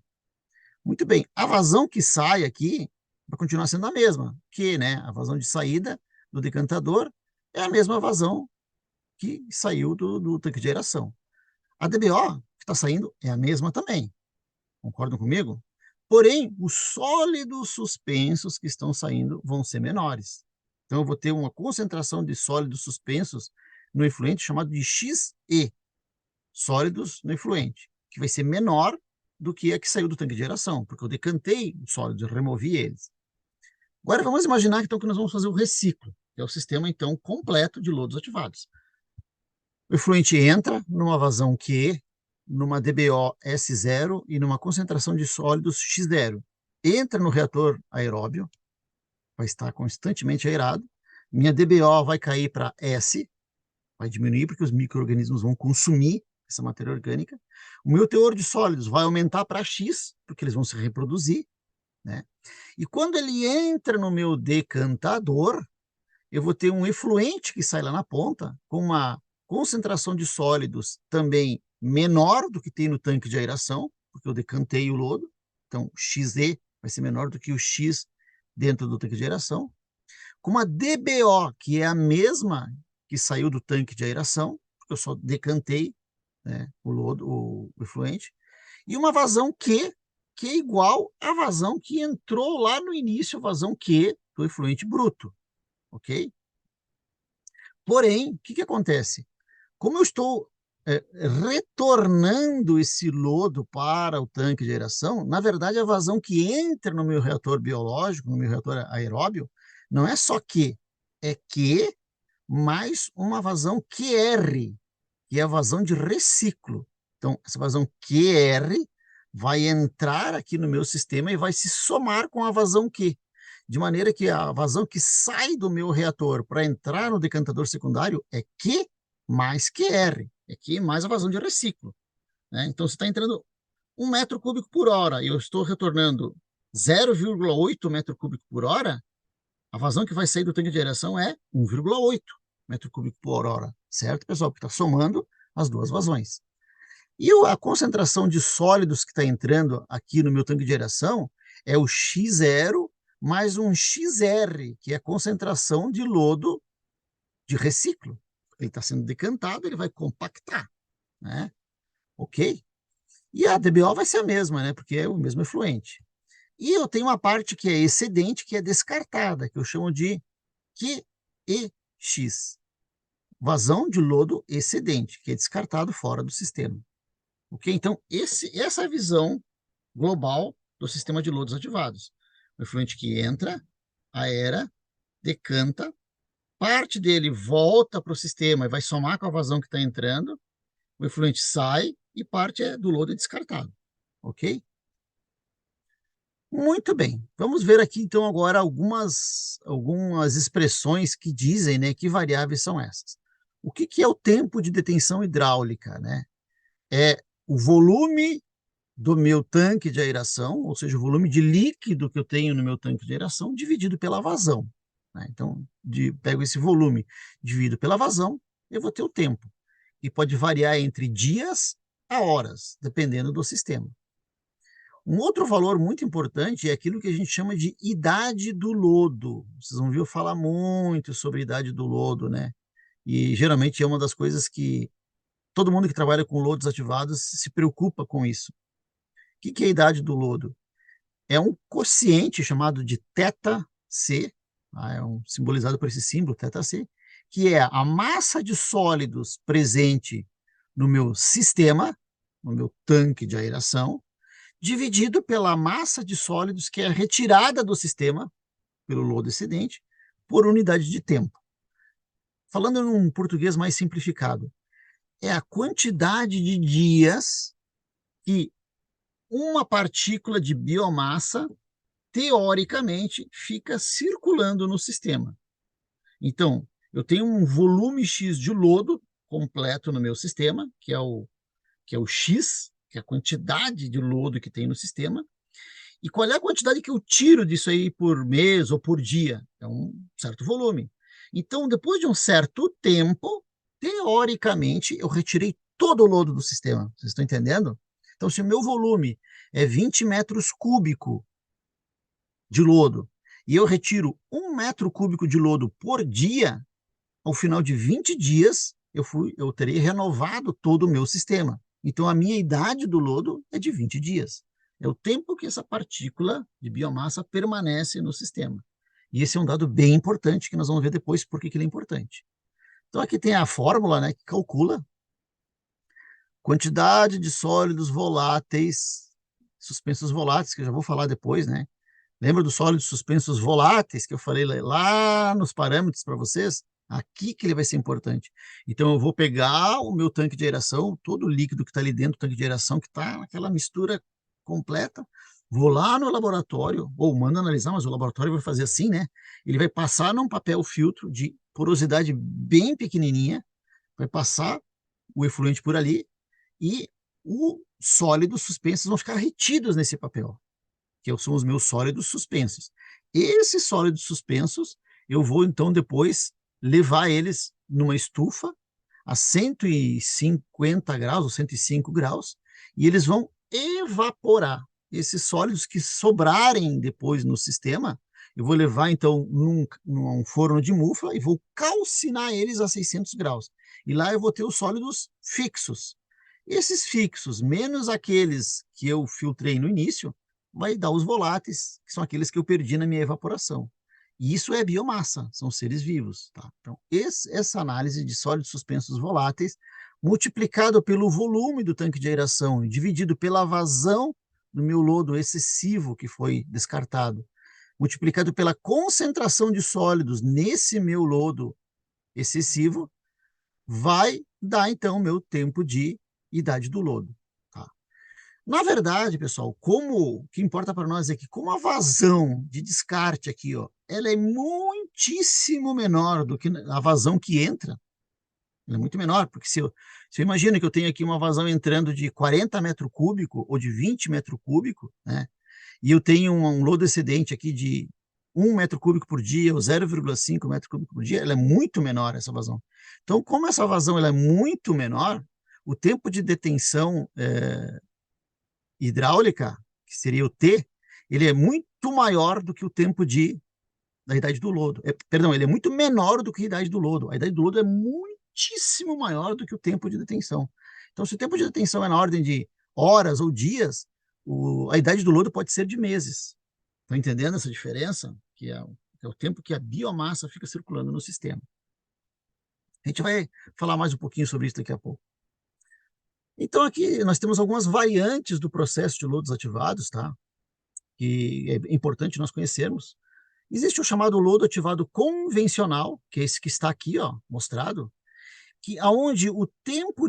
S1: Muito bem, a vazão que sai aqui vai continuar sendo a mesma, que, né, a vazão de saída do decantador é a mesma vazão que saiu do tanque de aeração. A DBO que está saindo é a mesma também, concordam comigo? Porém, os sólidos suspensos que estão saindo vão ser menores. Então, eu vou ter uma concentração de sólidos suspensos no efluente chamado de XE, sólidos no efluente, que vai ser menor do que a que saiu do tanque de aeração, porque eu decantei os sólidos, eu removi eles. Agora vamos imaginar então que nós vamos fazer o reciclo, que é o sistema então completo de lodos ativados. O efluente entra numa vazão Q, numa DBO S0 e numa concentração de sólidos X0. Entra no reator aeróbio, vai estar constantemente aerado. Minha DBO vai cair para S, vai diminuir porque os micro-organismos vão consumir essa matéria orgânica. O meu teor de sólidos vai aumentar para X, porque eles vão se reproduzir, né? E quando ele entra no meu decantador, eu vou ter um efluente que sai lá na ponta, com uma concentração de sólidos também menor do que tem no tanque de aeração, porque eu decantei o lodo, então XE vai ser menor do que o X dentro do tanque de aeração, com uma DBO, que é a mesma que saiu do tanque de aeração, porque eu só decantei, né, o lodo, o efluente, e uma vazão Q, que é igual à vazão que entrou lá no início, a vazão Q do efluente bruto, ok? Porém, o que acontece? Como eu estou retornando esse lodo para o tanque de aeração, na verdade, a vazão que entra no meu reator biológico, no meu reator aeróbio, não é só Q, é Q mais uma vazão QR, que é a vazão de reciclo. Então, essa vazão QR vai entrar aqui no meu sistema e vai se somar com a vazão Q, de maneira que a vazão que sai do meu reator para entrar no decantador secundário é Q mais QR, é Q mais a vazão de reciclo, né? Então, se está entrando 1 metro cúbico por hora e eu estou retornando 0,8 metro cúbico por hora, a vazão que vai sair do tanque de aeração é 1,8. metro cúbico por hora, certo, pessoal? Porque está somando as duas vazões. E a concentração de sólidos que está entrando aqui no meu tanque de aeração é o X0 mais um XR, que é a concentração de lodo de reciclo. Ele está sendo decantado, ele vai compactar, né? Ok? E a DBO vai ser a mesma, né? Porque é o mesmo efluente. E eu tenho uma parte que é excedente, que é descartada, que eu chamo de QEX, vazão de lodo excedente, que é descartado fora do sistema. Ok? Então, essa é a visão global do sistema de lodos ativados. O efluente que entra, aera, decanta, parte dele volta para o sistema e vai somar com a vazão que está entrando, o efluente sai e parte do lodo é descartado. Ok? Muito bem. Vamos ver aqui, então, agora algumas expressões que dizem, né, que variáveis são essas. O que é o tempo de detenção hidráulica, né? É o volume do meu tanque de aeração, ou seja, o volume de líquido que eu tenho no meu tanque de aeração, dividido pela vazão, né? Então, pego esse volume, divido pela vazão, eu vou ter o tempo. E pode variar entre dias a horas, dependendo do sistema. Um outro valor muito importante é aquilo que a gente chama de idade do lodo. Vocês vão ouvir falar muito sobre a idade do lodo, né? E geralmente é uma das coisas que todo mundo que trabalha com lodos ativados se preocupa com isso. O que é a idade do lodo? É um quociente chamado de θc, tá? Simbolizado por esse símbolo, θc, que é a massa de sólidos presente no meu sistema, no meu tanque de aeração, dividido pela massa de sólidos que é retirada do sistema, pelo lodo excedente, por unidade de tempo. Falando num português mais simplificado, é a quantidade de dias que uma partícula de biomassa, teoricamente, fica circulando no sistema. Então, eu tenho um volume X de lodo completo no meu sistema, que é o X, que é a quantidade de lodo que tem no sistema. E qual é a quantidade que eu tiro disso aí por mês ou por dia? É um certo volume. Então, depois de um certo tempo, teoricamente, eu retirei todo o lodo do sistema. Vocês estão entendendo? Então, se o meu volume é 20 metros cúbicos de lodo e eu retiro 1 metro cúbico de lodo por dia, ao final de 20 dias, eu terei renovado todo o meu sistema. Então, a minha idade do lodo é de 20 dias. É o tempo que essa partícula de biomassa permanece no sistema. E esse é um dado bem importante, que nós vamos ver depois por que ele é importante. Então, aqui tem a fórmula, né, que calcula quantidade de sólidos voláteis, suspensos voláteis, que eu já vou falar depois, né? Lembra dos sólidos suspensos voláteis que eu falei lá nos parâmetros para vocês? Aqui que ele vai ser importante. Então, eu vou pegar o meu tanque de aeração, todo o líquido que está ali dentro do tanque de aeração, que está naquela mistura completa, vou lá no laboratório, ou mando analisar, mas o laboratório vai fazer assim, né? Ele vai passar num papel filtro de porosidade bem pequenininha, vai passar o efluente por ali, e os sólidos suspensos vão ficar retidos nesse papel, que são os meus sólidos suspensos. Esses sólidos suspensos, eu vou então depois levar eles numa estufa a 150 graus ou 105 graus, e eles vão evaporar. Esses sólidos que sobrarem depois no sistema, eu vou levar então num forno de mufa e vou calcinar eles a 600 graus. E lá eu vou ter os sólidos fixos. Esses fixos, menos aqueles que eu filtrei no início, vai dar os voláteis, que são aqueles que eu perdi na minha evaporação. E isso é biomassa, são seres vivos. Tá? Então, essa análise de sólidos suspensos voláteis, multiplicado pelo volume do tanque de aeração e dividido pela vazão do meu lodo excessivo que foi descartado, multiplicado pela concentração de sólidos nesse meu lodo excessivo, vai dar, então, o meu tempo de idade do lodo. Tá? Na verdade, pessoal, o que importa para nós é que como a vazão de descarte aqui, ó, ela é muitíssimo menor do que a vazão que entra, ela é muito menor, porque se eu imagino que eu tenho aqui uma vazão entrando de 40 metros cúbicos ou de 20 metros cúbicos, né, e eu tenho um lodo excedente aqui de 1 metro cúbico por dia ou 0,5 metro cúbico por dia, ela é muito menor, essa vazão. Então, como essa vazão ela é muito menor, o tempo de detenção hidráulica, que seria o T, ele é muito maior do que o tempo da idade do lodo. Perdão, ele é muito menor do que a idade do lodo. A idade do lodo é muitíssimo maior do que o tempo de detenção. Então, se o tempo de detenção é na ordem de horas ou dias, a idade do lodo pode ser de meses. Estão entendendo essa diferença? Que é o tempo que a biomassa fica circulando no sistema. A gente vai falar mais um pouquinho sobre isso daqui a pouco. Então, aqui nós temos algumas variantes do processo de lodos ativados, tá? Que é importante nós conhecermos. Existe o chamado lodo ativado convencional, que é esse que está aqui, ó, mostrado, que aonde o tempo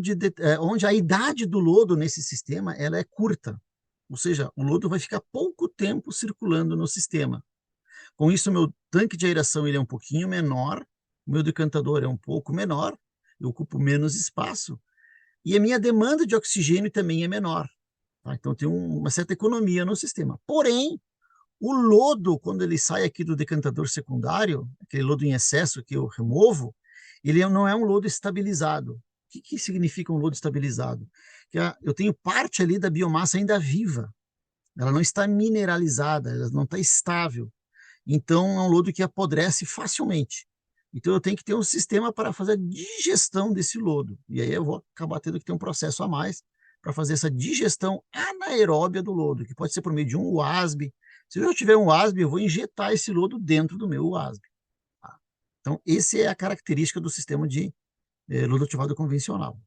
S1: onde a idade do lodo nesse sistema ela é curta, ou seja, o lodo vai ficar pouco tempo circulando no sistema. Com isso, o meu tanque de aeração ele é um pouquinho menor, o meu decantador é um pouco menor, eu ocupo menos espaço, e a minha demanda de oxigênio também é menor. Tá? Então, tem uma certa economia no sistema. Porém, o lodo, quando ele sai aqui do decantador secundário, aquele lodo em excesso que eu removo, ele não é um lodo estabilizado. O que significa um lodo estabilizado? Que eu tenho parte ali da biomassa ainda viva, ela não está mineralizada, ela não está estável. Então, é um lodo que apodrece facilmente. Então, eu tenho que ter um sistema para fazer a digestão desse lodo. E aí eu vou acabar tendo que ter um processo a mais para fazer essa digestão anaeróbia do lodo, que pode ser por meio de um WASB. Se eu já tiver um WASB, eu vou injetar esse lodo dentro do meu WASB. Tá? Então, essa é a característica do sistema de lodo ativado convencional.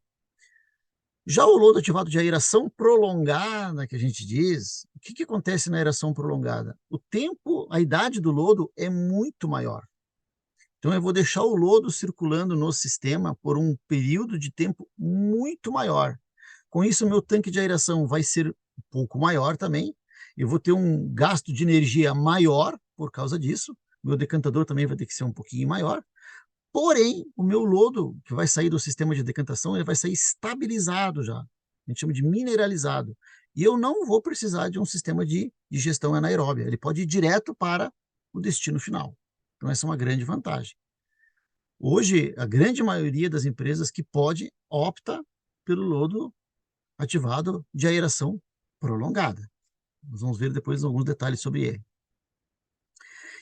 S1: Já o lodo ativado de aeração prolongada, que a gente diz, o que acontece na aeração prolongada? O tempo, a idade do lodo é muito maior. Então, eu vou deixar o lodo circulando no sistema por um período de tempo muito maior. Com isso, o meu tanque de aeração vai ser um pouco maior também. Eu vou ter um gasto de energia maior por causa disso. Meu decantador também vai ter que ser um pouquinho maior. Porém, o meu lodo, que vai sair do sistema de decantação, ele vai sair estabilizado já. A gente chama de mineralizado. E eu não vou precisar de um sistema de digestão anaeróbia. Ele pode ir direto para o destino final. Então, essa é uma grande vantagem. Hoje, a grande maioria das empresas que pode opta pelo lodo ativado de aeração prolongada. Nós vamos ver depois alguns detalhes sobre ele.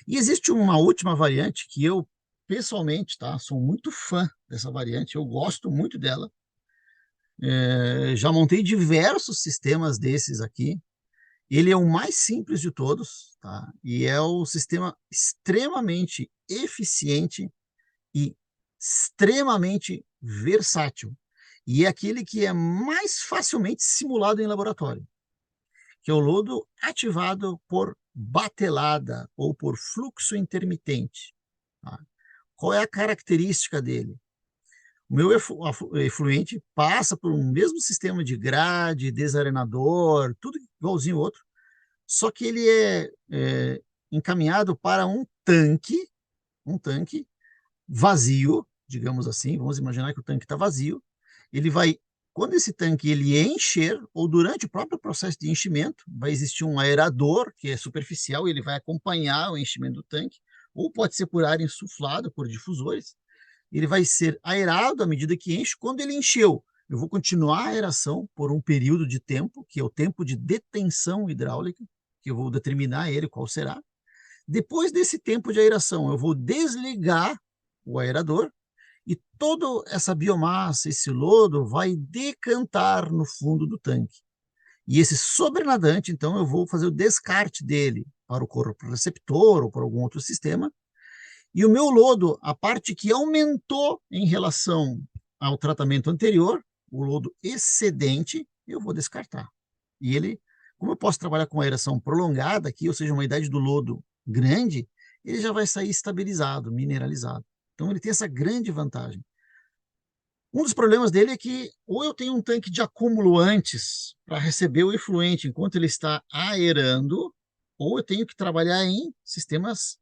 S1: E existe uma última variante que eu, pessoalmente, tá, sou muito fã dessa variante, eu gosto muito dela. Já montei diversos sistemas desses aqui. Ele é o mais simples de todos, tá? E é o sistema extremamente eficiente e extremamente versátil. E é aquele que é mais facilmente simulado em laboratório, que é o lodo ativado por batelada ou por fluxo intermitente. Tá? Qual é a característica dele? O meu efluente passa por um mesmo sistema de grade, desarenador, tudo igualzinho ao outro, só que ele é encaminhado para um tanque vazio, digamos assim, vamos imaginar que o tanque está vazio, ele vai, quando esse tanque ele encher, ou durante o próprio processo de enchimento, vai existir um aerador, que é superficial, ele vai acompanhar o enchimento do tanque, ou pode ser por ar insuflado, por difusores, ele vai ser aerado à medida que enche. Quando ele encheu, eu vou continuar a aeração por um período de tempo, que é o tempo de detenção hidráulica, que eu vou determinar ele qual será. Depois desse tempo de aeração, eu vou desligar o aerador e toda essa biomassa, esse lodo, vai decantar no fundo do tanque. E esse sobrenadante, então, eu vou fazer o descarte dele para o corpo receptor ou para algum outro sistema. E o meu lodo, a parte que aumentou em relação ao tratamento anterior, o lodo excedente, eu vou descartar. E ele, como eu posso trabalhar com aeração prolongada aqui, ou seja, uma idade do lodo grande, ele já vai sair estabilizado, mineralizado. Então ele tem essa grande vantagem. Um dos problemas dele é que ou eu tenho um tanque de acúmulo antes para receber o efluente enquanto ele está aerando, ou eu tenho que trabalhar em sistemas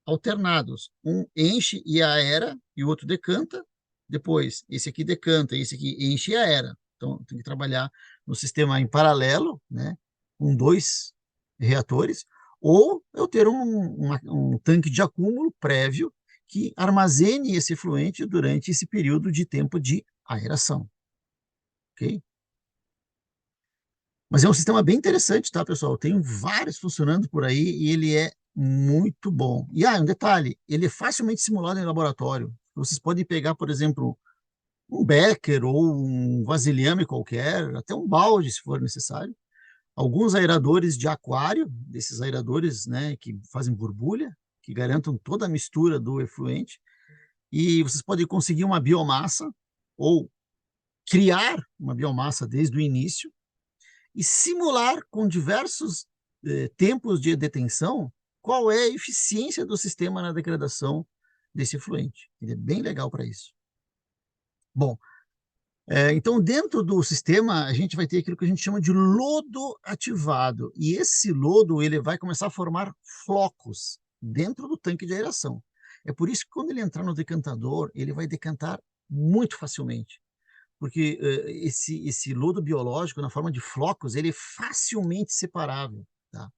S1: alternados. Um enche e aera e o outro decanta. Depois, esse aqui decanta, esse aqui enche e aera. Então, tem que trabalhar no sistema em paralelo, né, com dois reatores. ou eu ter um tanque de acúmulo prévio que armazene esse efluente durante esse período de tempo de aeração, ok? Mas é um sistema bem interessante, tá, pessoal? Tem vários funcionando por aí e ele é muito bom. E um detalhe, ele é facilmente simulado em laboratório. Vocês podem pegar, por exemplo, um becker ou um vasilhame qualquer, até um balde, se for necessário. Alguns aeradores de aquário, desses aeradores, né, que fazem borbulha, que garantam toda a mistura do efluente. E vocês podem conseguir uma biomassa ou criar uma biomassa desde o início e simular com diversos tempos de detenção qual é a eficiência do sistema na degradação desse efluente. Ele é bem legal para isso. Bom, então dentro do sistema a gente vai ter aquilo que a gente chama de lodo ativado, e esse lodo ele vai começar a formar flocos dentro do tanque de aeração. É por isso que quando ele entrar no decantador, ele vai decantar muito facilmente, porque esse lodo biológico, na forma de flocos, ele é facilmente separável, tá?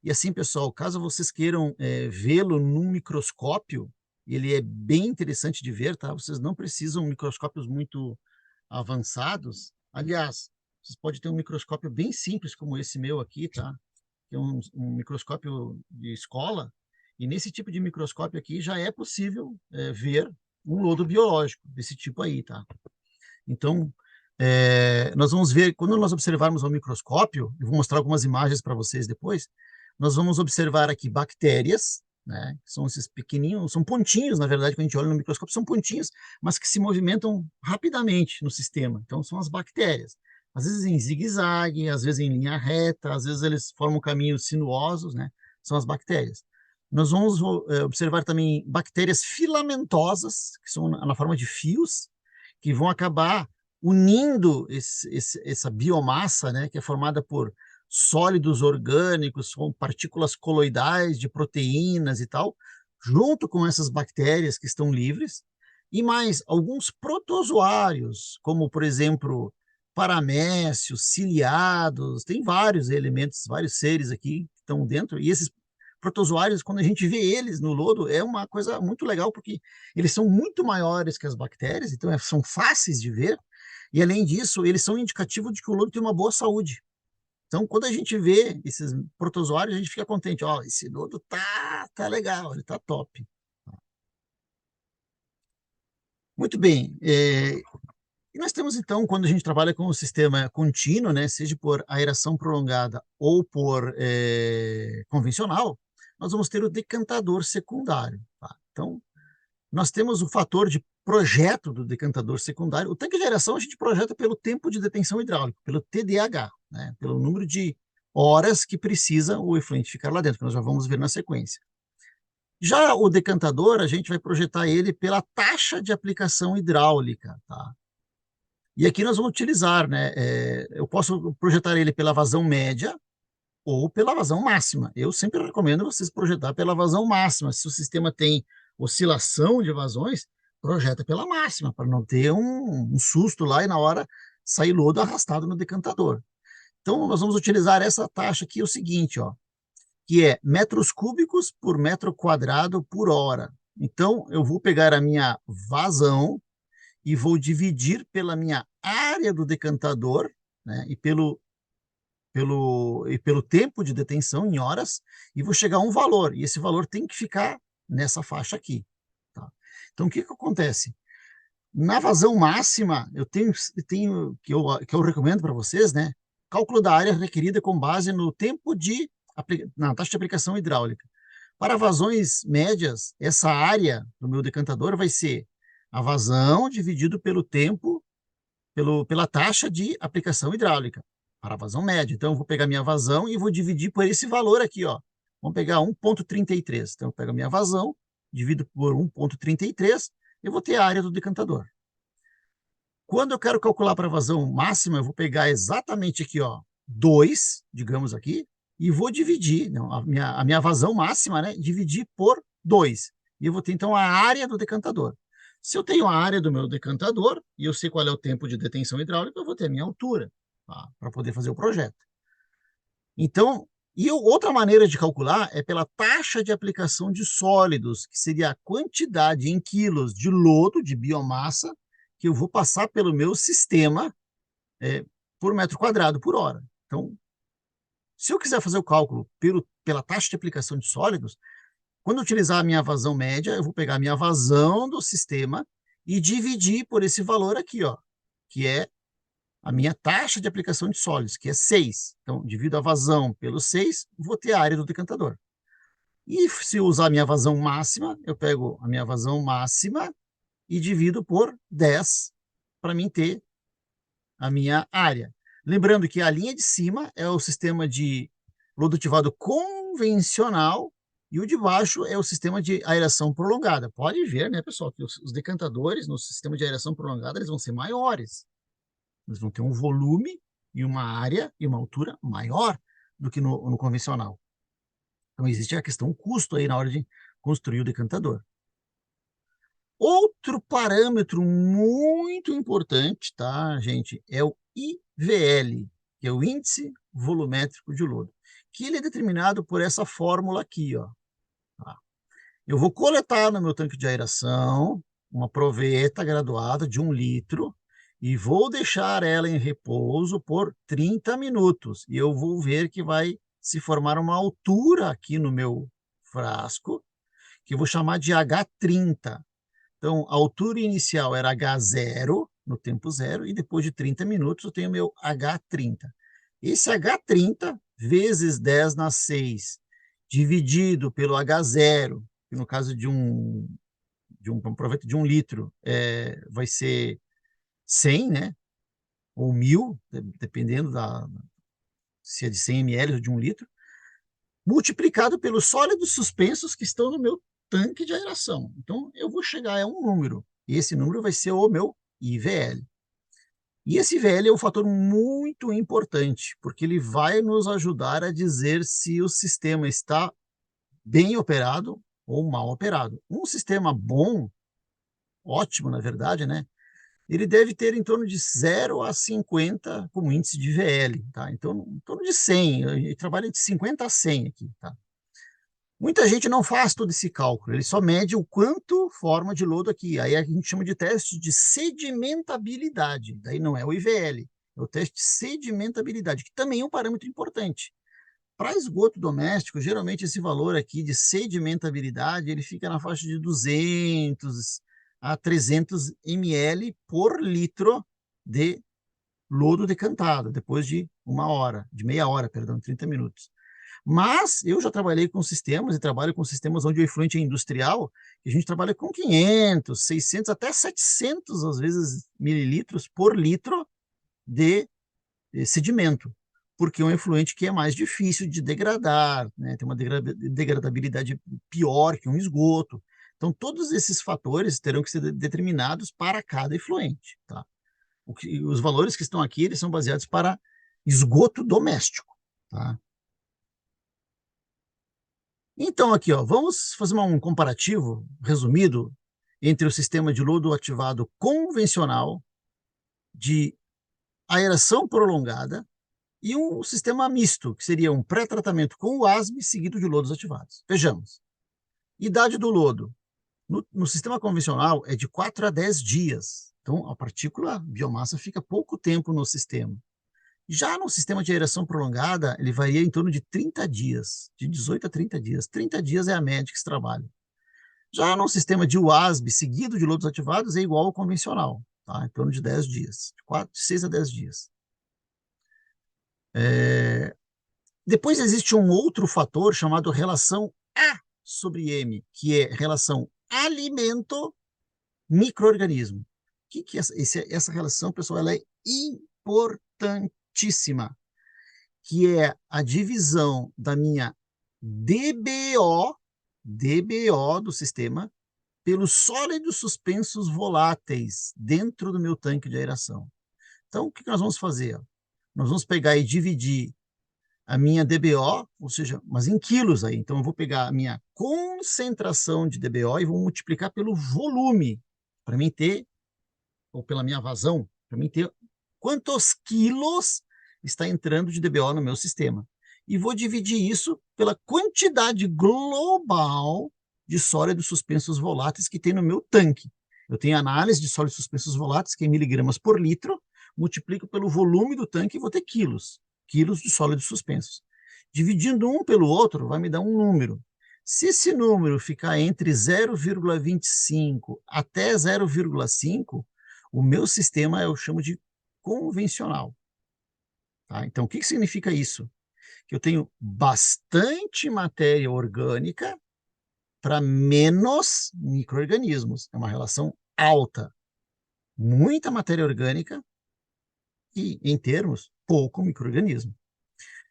S1: E assim, pessoal, caso vocês queiram vê-lo num microscópio, ele é bem interessante de ver, tá? Vocês não precisam de microscópios muito avançados. Aliás, vocês podem ter um microscópio bem simples, como esse meu aqui, tá? Que é um microscópio de escola, e nesse tipo de microscópio aqui já é possível ver um lodo biológico desse tipo aí, tá? Então, nós vamos ver, quando nós observarmos ao microscópio, eu vou mostrar algumas imagens para vocês depois, nós vamos observar aqui bactérias, né? São esses pequenininhos, são pontinhos, na verdade, quando a gente olha no microscópio, são pontinhos, mas que se movimentam rapidamente no sistema. Então, são as bactérias. Às vezes em zigue-zague, às vezes em linha reta, às vezes eles formam caminhos sinuosos, né? São as bactérias. Nós vamos observar também bactérias filamentosas, que são na forma de fios, que vão acabar unindo essa biomassa, né, que é formada por sólidos orgânicos, com partículas coloidais de proteínas e tal, junto com essas bactérias que estão livres, e mais alguns protozoários, como, por exemplo, paramécios, ciliados, tem vários elementos, vários seres aqui que estão dentro, e esses protozoários, quando a gente vê eles no lodo, é uma coisa muito legal, porque eles são muito maiores que as bactérias, então são fáceis de ver, e além disso, eles são indicativo de que o lodo tem uma boa saúde. Então, quando a gente vê esses protozoários, a gente fica contente, ó, esse lodo tá legal, ele tá top. Muito bem, e nós temos então, quando a gente trabalha com o sistema contínuo, né, seja por aeração prolongada ou por convencional, nós vamos ter o decantador secundário, tá? Então, nós temos o fator de projeto do decantador secundário. O tanque de aeração a gente projeta pelo tempo de detenção hidráulica, pelo TDH, né, pelo número de horas que precisa o efluente ficar lá dentro, que nós já vamos ver na sequência. Já o decantador, a gente vai projetar ele pela taxa de aplicação hidráulica, tá? E aqui nós vamos utilizar, né? Eu posso projetar ele pela vazão média ou pela vazão máxima. Eu sempre recomendo vocês projetar pela vazão máxima. Se o sistema tem oscilação de vazões, projeta pela máxima, para não ter um susto lá e na hora sair lodo arrastado no decantador. Então, nós vamos utilizar essa taxa aqui, o seguinte, ó, que é metros cúbicos por metro quadrado por hora. Então, eu vou pegar a minha vazão e vou dividir pela minha área do decantador, né, e pelo tempo de detenção em horas, e vou chegar a um valor, e esse valor tem que ficar nessa faixa aqui. Tá? Então, o que acontece? Na vazão máxima, eu tenho que eu recomendo para vocês, né? Cálculo da área requerida com base no tempo na taxa de aplicação hidráulica. Para vazões médias, essa área do meu decantador vai ser a vazão dividido pelo tempo, pela taxa de aplicação hidráulica, para a vazão média. Então, eu vou pegar minha vazão e vou dividir por esse valor aqui, ó. Vamos pegar 1,33. Então, eu pego a minha vazão, divido por 1,33, eu vou ter a área do decantador. Quando eu quero calcular para a vazão máxima, eu vou pegar exatamente aqui, ó, 2, digamos aqui, e vou dividir, não, a minha vazão máxima, né, dividir por 2. E eu vou ter, então, a área do decantador. Se eu tenho a área do meu decantador, e eu sei qual é o tempo de detenção hidráulica, eu vou ter a minha altura, tá, para poder fazer o projeto. Então, E outra maneira de calcular é pela taxa de aplicação de sólidos, que seria a quantidade em quilos de lodo, de biomassa, que eu vou passar pelo meu sistema por metro quadrado por hora. Então, se eu quiser fazer o cálculo pela taxa de aplicação de sólidos, quando eu utilizar a minha vazão média, eu vou pegar a minha vazão do sistema e dividir por esse valor aqui, ó, que é a minha taxa de aplicação de sólidos, que é 6. Então, divido a vazão pelo 6, vou ter a área do decantador. E se eu usar a minha vazão máxima, eu pego a minha vazão máxima e divido por 10 para mim ter a minha área. Lembrando que a linha de cima é o sistema de lodo ativado convencional e o de baixo é o sistema de aeração prolongada. Pode ver, né, pessoal, que os decantadores no sistema de aeração prolongada eles vão ser maiores. Eles vão ter um volume e uma área e uma altura maior do que no convencional. Então, existe a questão custo aí na hora de construir o decantador. Outro parâmetro muito importante, tá, gente, é o IVL, que é o índice volumétrico de lodo, que ele é determinado por essa fórmula aqui, ó. Tá? Eu vou coletar no meu tanque de aeração uma proveta graduada de 1 litro e vou deixar ela em repouso por 30 minutos. E eu vou ver que vai se formar uma altura aqui no meu frasco, que eu vou chamar de H30. Então, a altura inicial era H0, no tempo zero, e depois de 30 minutos eu tenho meu H30. Esse H30 vezes 10 na 6, dividido pelo H0, que no caso de um proveta de 1 litro, vai ser 100, né? Ou 1000, dependendo se é de 100 ml ou de 1 litro, multiplicado pelos sólidos suspensos que estão no meu tanque de aeração. Então, eu vou chegar a um número, e esse número vai ser o meu IVL. E esse IVL é um fator muito importante, porque ele vai nos ajudar a dizer se o sistema está bem operado ou mal operado. Um sistema bom, ótimo, na verdade, né? Ele deve ter em torno de 0 a 50 como índice de IVL, tá? Então, em torno de 100, ele trabalha de 50 a 100 aqui, tá? Muita gente não faz todo esse cálculo, ele só mede o quanto forma de lodo aqui. Aí a gente chama de teste de sedimentabilidade, daí não é o IVL, é o teste de sedimentabilidade, que também é um parâmetro importante. Para esgoto doméstico, geralmente esse valor aqui de sedimentabilidade, ele fica na faixa de 200 a 300 ml por litro de lodo decantado, depois de meia hora, perdão, 30 minutos. Mas eu já trabalhei com sistemas e trabalho com sistemas onde o efluente é industrial, e a gente trabalha com 500, 600, até 700, às vezes, mililitros por litro de sedimento, porque é um efluente que é mais difícil de degradar, né? Tem uma degradabilidade pior que um esgoto. Então, todos esses fatores terão que ser determinados para cada efluente. Tá? Os valores que estão aqui eles são baseados para esgoto doméstico. Tá? Então, aqui, ó, vamos fazer um comparativo resumido entre o sistema de lodo ativado convencional, de aeração prolongada, e um sistema misto, que seria um pré-tratamento com o ASME seguido de lodos ativados. Vejamos. Idade do lodo. No sistema convencional é de 4 a 10 dias. Então, a partícula a biomassa fica pouco tempo no sistema. Já no sistema de aeração prolongada, ele varia em torno de 30 dias, de 18 a 30 dias. 30 dias é a média que se trabalha. Já no sistema de WASB, seguido de lodos ativados, é igual ao convencional, tá? Em torno de 10 dias, de 6 a 10 dias. Depois existe um outro fator chamado relação A sobre M, que é relação alimento-microorganismo. Que essa relação, pessoal, ela é importantíssima, que é a divisão da minha DBO do sistema, pelos sólidos suspensos voláteis dentro do meu tanque de aeração. Então, o que nós vamos fazer? Nós vamos pegar e dividir a minha DBO, ou seja, mas em quilos aí. Então, eu vou pegar a minha concentração de DBO e vou multiplicar pelo volume, para mim ter, ou pela minha vazão, para mim ter quantos quilos está entrando de DBO no meu sistema. e vou dividir isso pela quantidade global de sólidos suspensos voláteis que tem no meu tanque. Eu tenho análise de sólidos suspensos voláteis, que é em miligramas por litro, multiplico pelo volume do tanque e vou ter quilos, quilos de sólidos suspensos. Dividindo um pelo outro, vai me dar um número. Se esse número ficar entre 0,25 até 0,5, o meu sistema eu chamo de convencional. Tá? Então, o que significa isso? Que eu tenho bastante matéria orgânica para menos micro-organismos. É uma relação alta. Muita matéria orgânica e, em termos, pouco micro-organismo.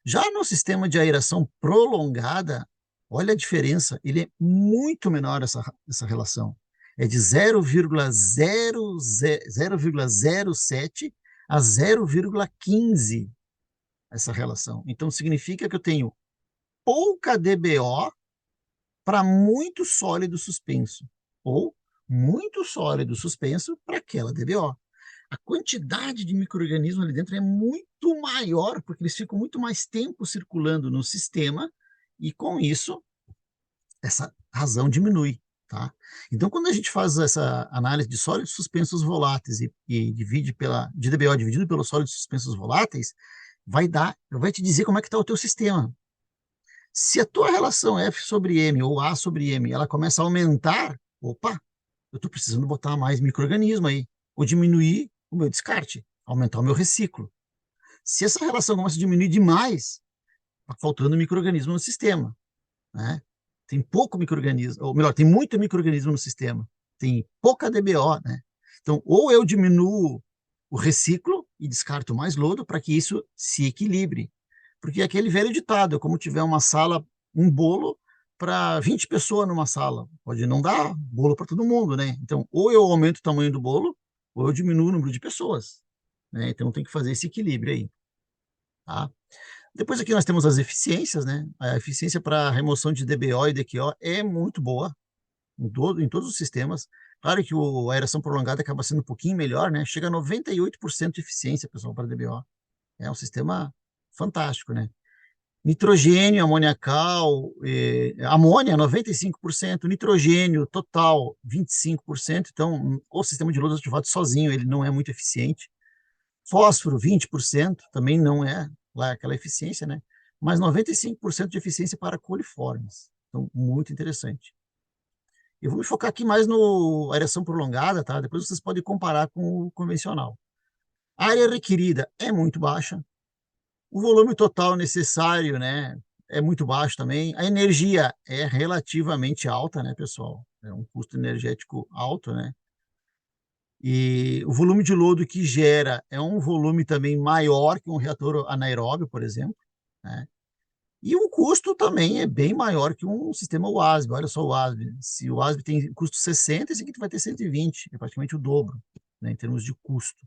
S1: Já no sistema de aeração prolongada, olha a diferença, ele é muito menor essa relação. É de 0,07 a 0,15 essa relação. Então, significa que eu tenho pouca DBO para muito sólido suspenso, ou muito sólido suspenso para aquela DBO. A quantidade de micro-organismos ali dentro é muito maior, porque eles ficam muito mais tempo circulando no sistema, e com isso, essa razão diminui. Tá? Então, quando a gente faz essa análise de sólidos suspensos voláteis e divide de DBO dividido pelos sólidos suspensos voláteis, vai te dizer como é que está o teu sistema. Se a tua relação F sobre M ou A sobre M, ela começa a aumentar, opa, eu estou precisando botar mais micro-organismo aí, ou diminuir o meu descarte, aumentar o meu reciclo. Se essa relação começa a diminuir demais, está faltando micro-organismo no sistema, né? Tem pouco micro-organismo, ou melhor, tem muito micro-organismo no sistema, tem pouca DBO, né? Então, ou eu diminuo o reciclo e descarto mais lodo para que isso se equilibre. Porque é aquele velho ditado, é como tiver uma sala, um bolo para 20 pessoas numa sala. Pode não dar bolo para todo mundo, né? Então, ou eu aumento o tamanho do bolo, ou eu diminuo o número de pessoas. Né? Então, tem que fazer esse equilíbrio aí. Tá? Depois aqui nós temos as eficiências, né? A eficiência para remoção de DBO e DQO é muito boa em todos os sistemas. Claro que a aeração prolongada acaba sendo um pouquinho melhor, né? Chega a 98% de eficiência, pessoal, para DBO. É um sistema fantástico, né? Nitrogênio amoniacal, amônia 95%, nitrogênio total 25%. Então, o sistema de lodo ativado sozinho ele não é muito eficiente. Fósforo 20%, também não é lá aquela eficiência, né? Mas 95% de eficiência para coliformes. Então, muito interessante. Eu vou me focar aqui mais no aeração prolongada, tá? Depois vocês podem comparar com o convencional. A área requerida é muito baixa, o volume total necessário, né, é muito baixo também. A energia é relativamente alta, né, pessoal? É um custo energético alto, né? E o volume de lodo que gera é um volume também maior que um reator anaeróbio, por exemplo, né? E o custo também é bem maior que um sistema WASB. Olha só o WASB. Se o WASB tem custo 60, esse aqui vai ter 120, é praticamente o dobro, né, em termos de custo.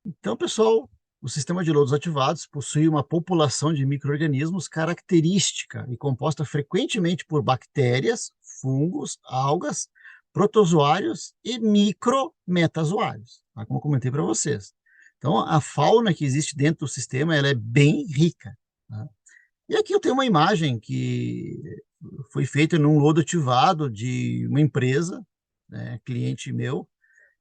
S1: Então, pessoal, o sistema de lodos ativados possui uma população de micro-organismos característica e composta frequentemente por bactérias, fungos, algas, protozoários e micrometazoários, tá? Como eu comentei para vocês. Então, a fauna que existe dentro do sistema ela é bem rica. Tá? E aqui eu tenho uma imagem que foi feita num lodo ativado de uma empresa, né, cliente meu,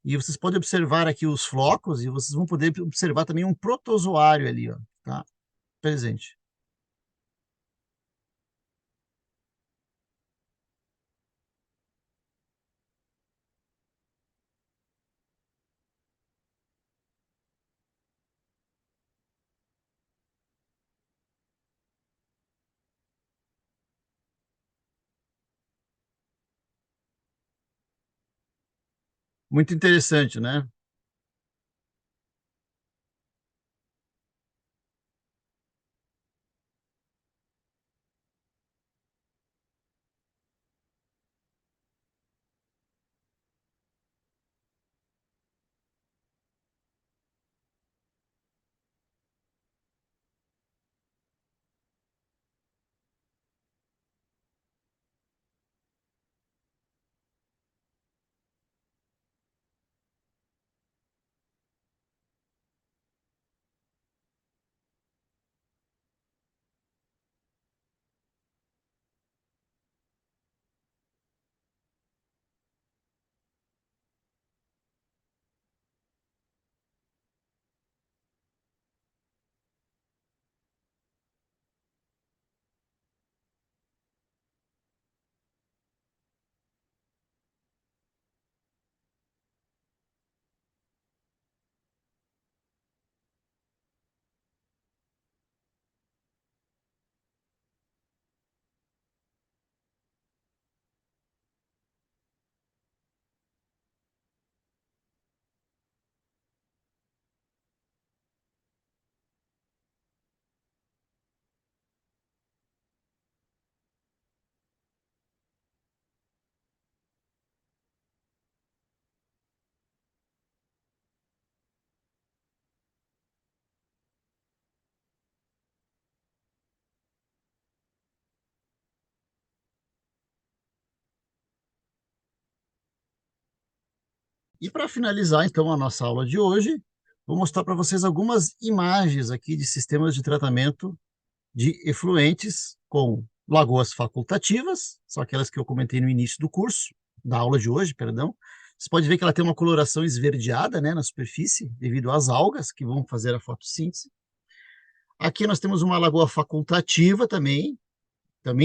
S1: e vocês podem observar aqui os flocos e vocês vão poder observar também um protozoário ali, ó, tá? Presente. Muito interessante, né? E para finalizar, então, a nossa aula de hoje, vou mostrar para vocês algumas imagens aqui de sistemas de tratamento de efluentes com lagoas facultativas, são aquelas que eu comentei no início do curso, da aula de hoje, perdão. Você pode ver que ela tem uma coloração esverdeada, né, na superfície, devido às algas que vão fazer a fotossíntese. Aqui nós temos uma lagoa facultativa também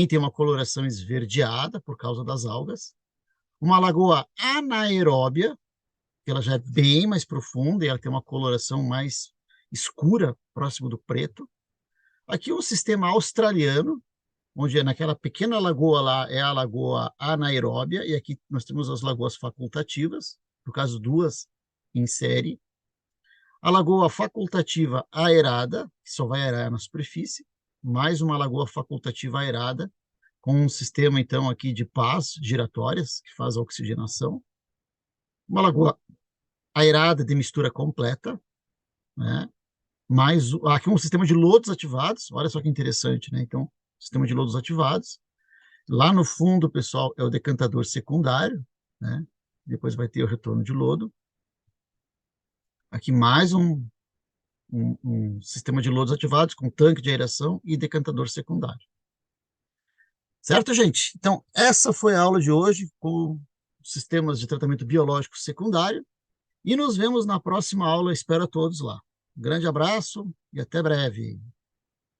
S1: tem uma coloração esverdeada por causa das algas. Uma lagoa anaeróbia, que ela já é bem mais profunda e ela tem uma coloração mais escura, próximo do preto. Aqui um sistema australiano, onde naquela pequena lagoa lá é a lagoa anaeróbia, e aqui nós temos as lagoas facultativas, no caso duas em série. A lagoa facultativa aerada, que só vai aerar na superfície, mais uma lagoa facultativa aerada, com um sistema, então, aqui de pás giratórias, que faz a oxigenação. Uma lagoa aerada de mistura completa, né? Mais aqui um sistema de lodos ativados, olha só que interessante, né? Então, sistema de lodos ativados. Lá no fundo, pessoal, é o decantador secundário, né? Depois vai ter o retorno de lodo. Aqui mais um sistema de lodos ativados com tanque de aeração e decantador secundário. Certo, gente? Então, essa foi a aula de hoje com sistemas de tratamento biológico secundário e nos vemos na próxima aula. Espero a todos lá. Um grande abraço e até breve.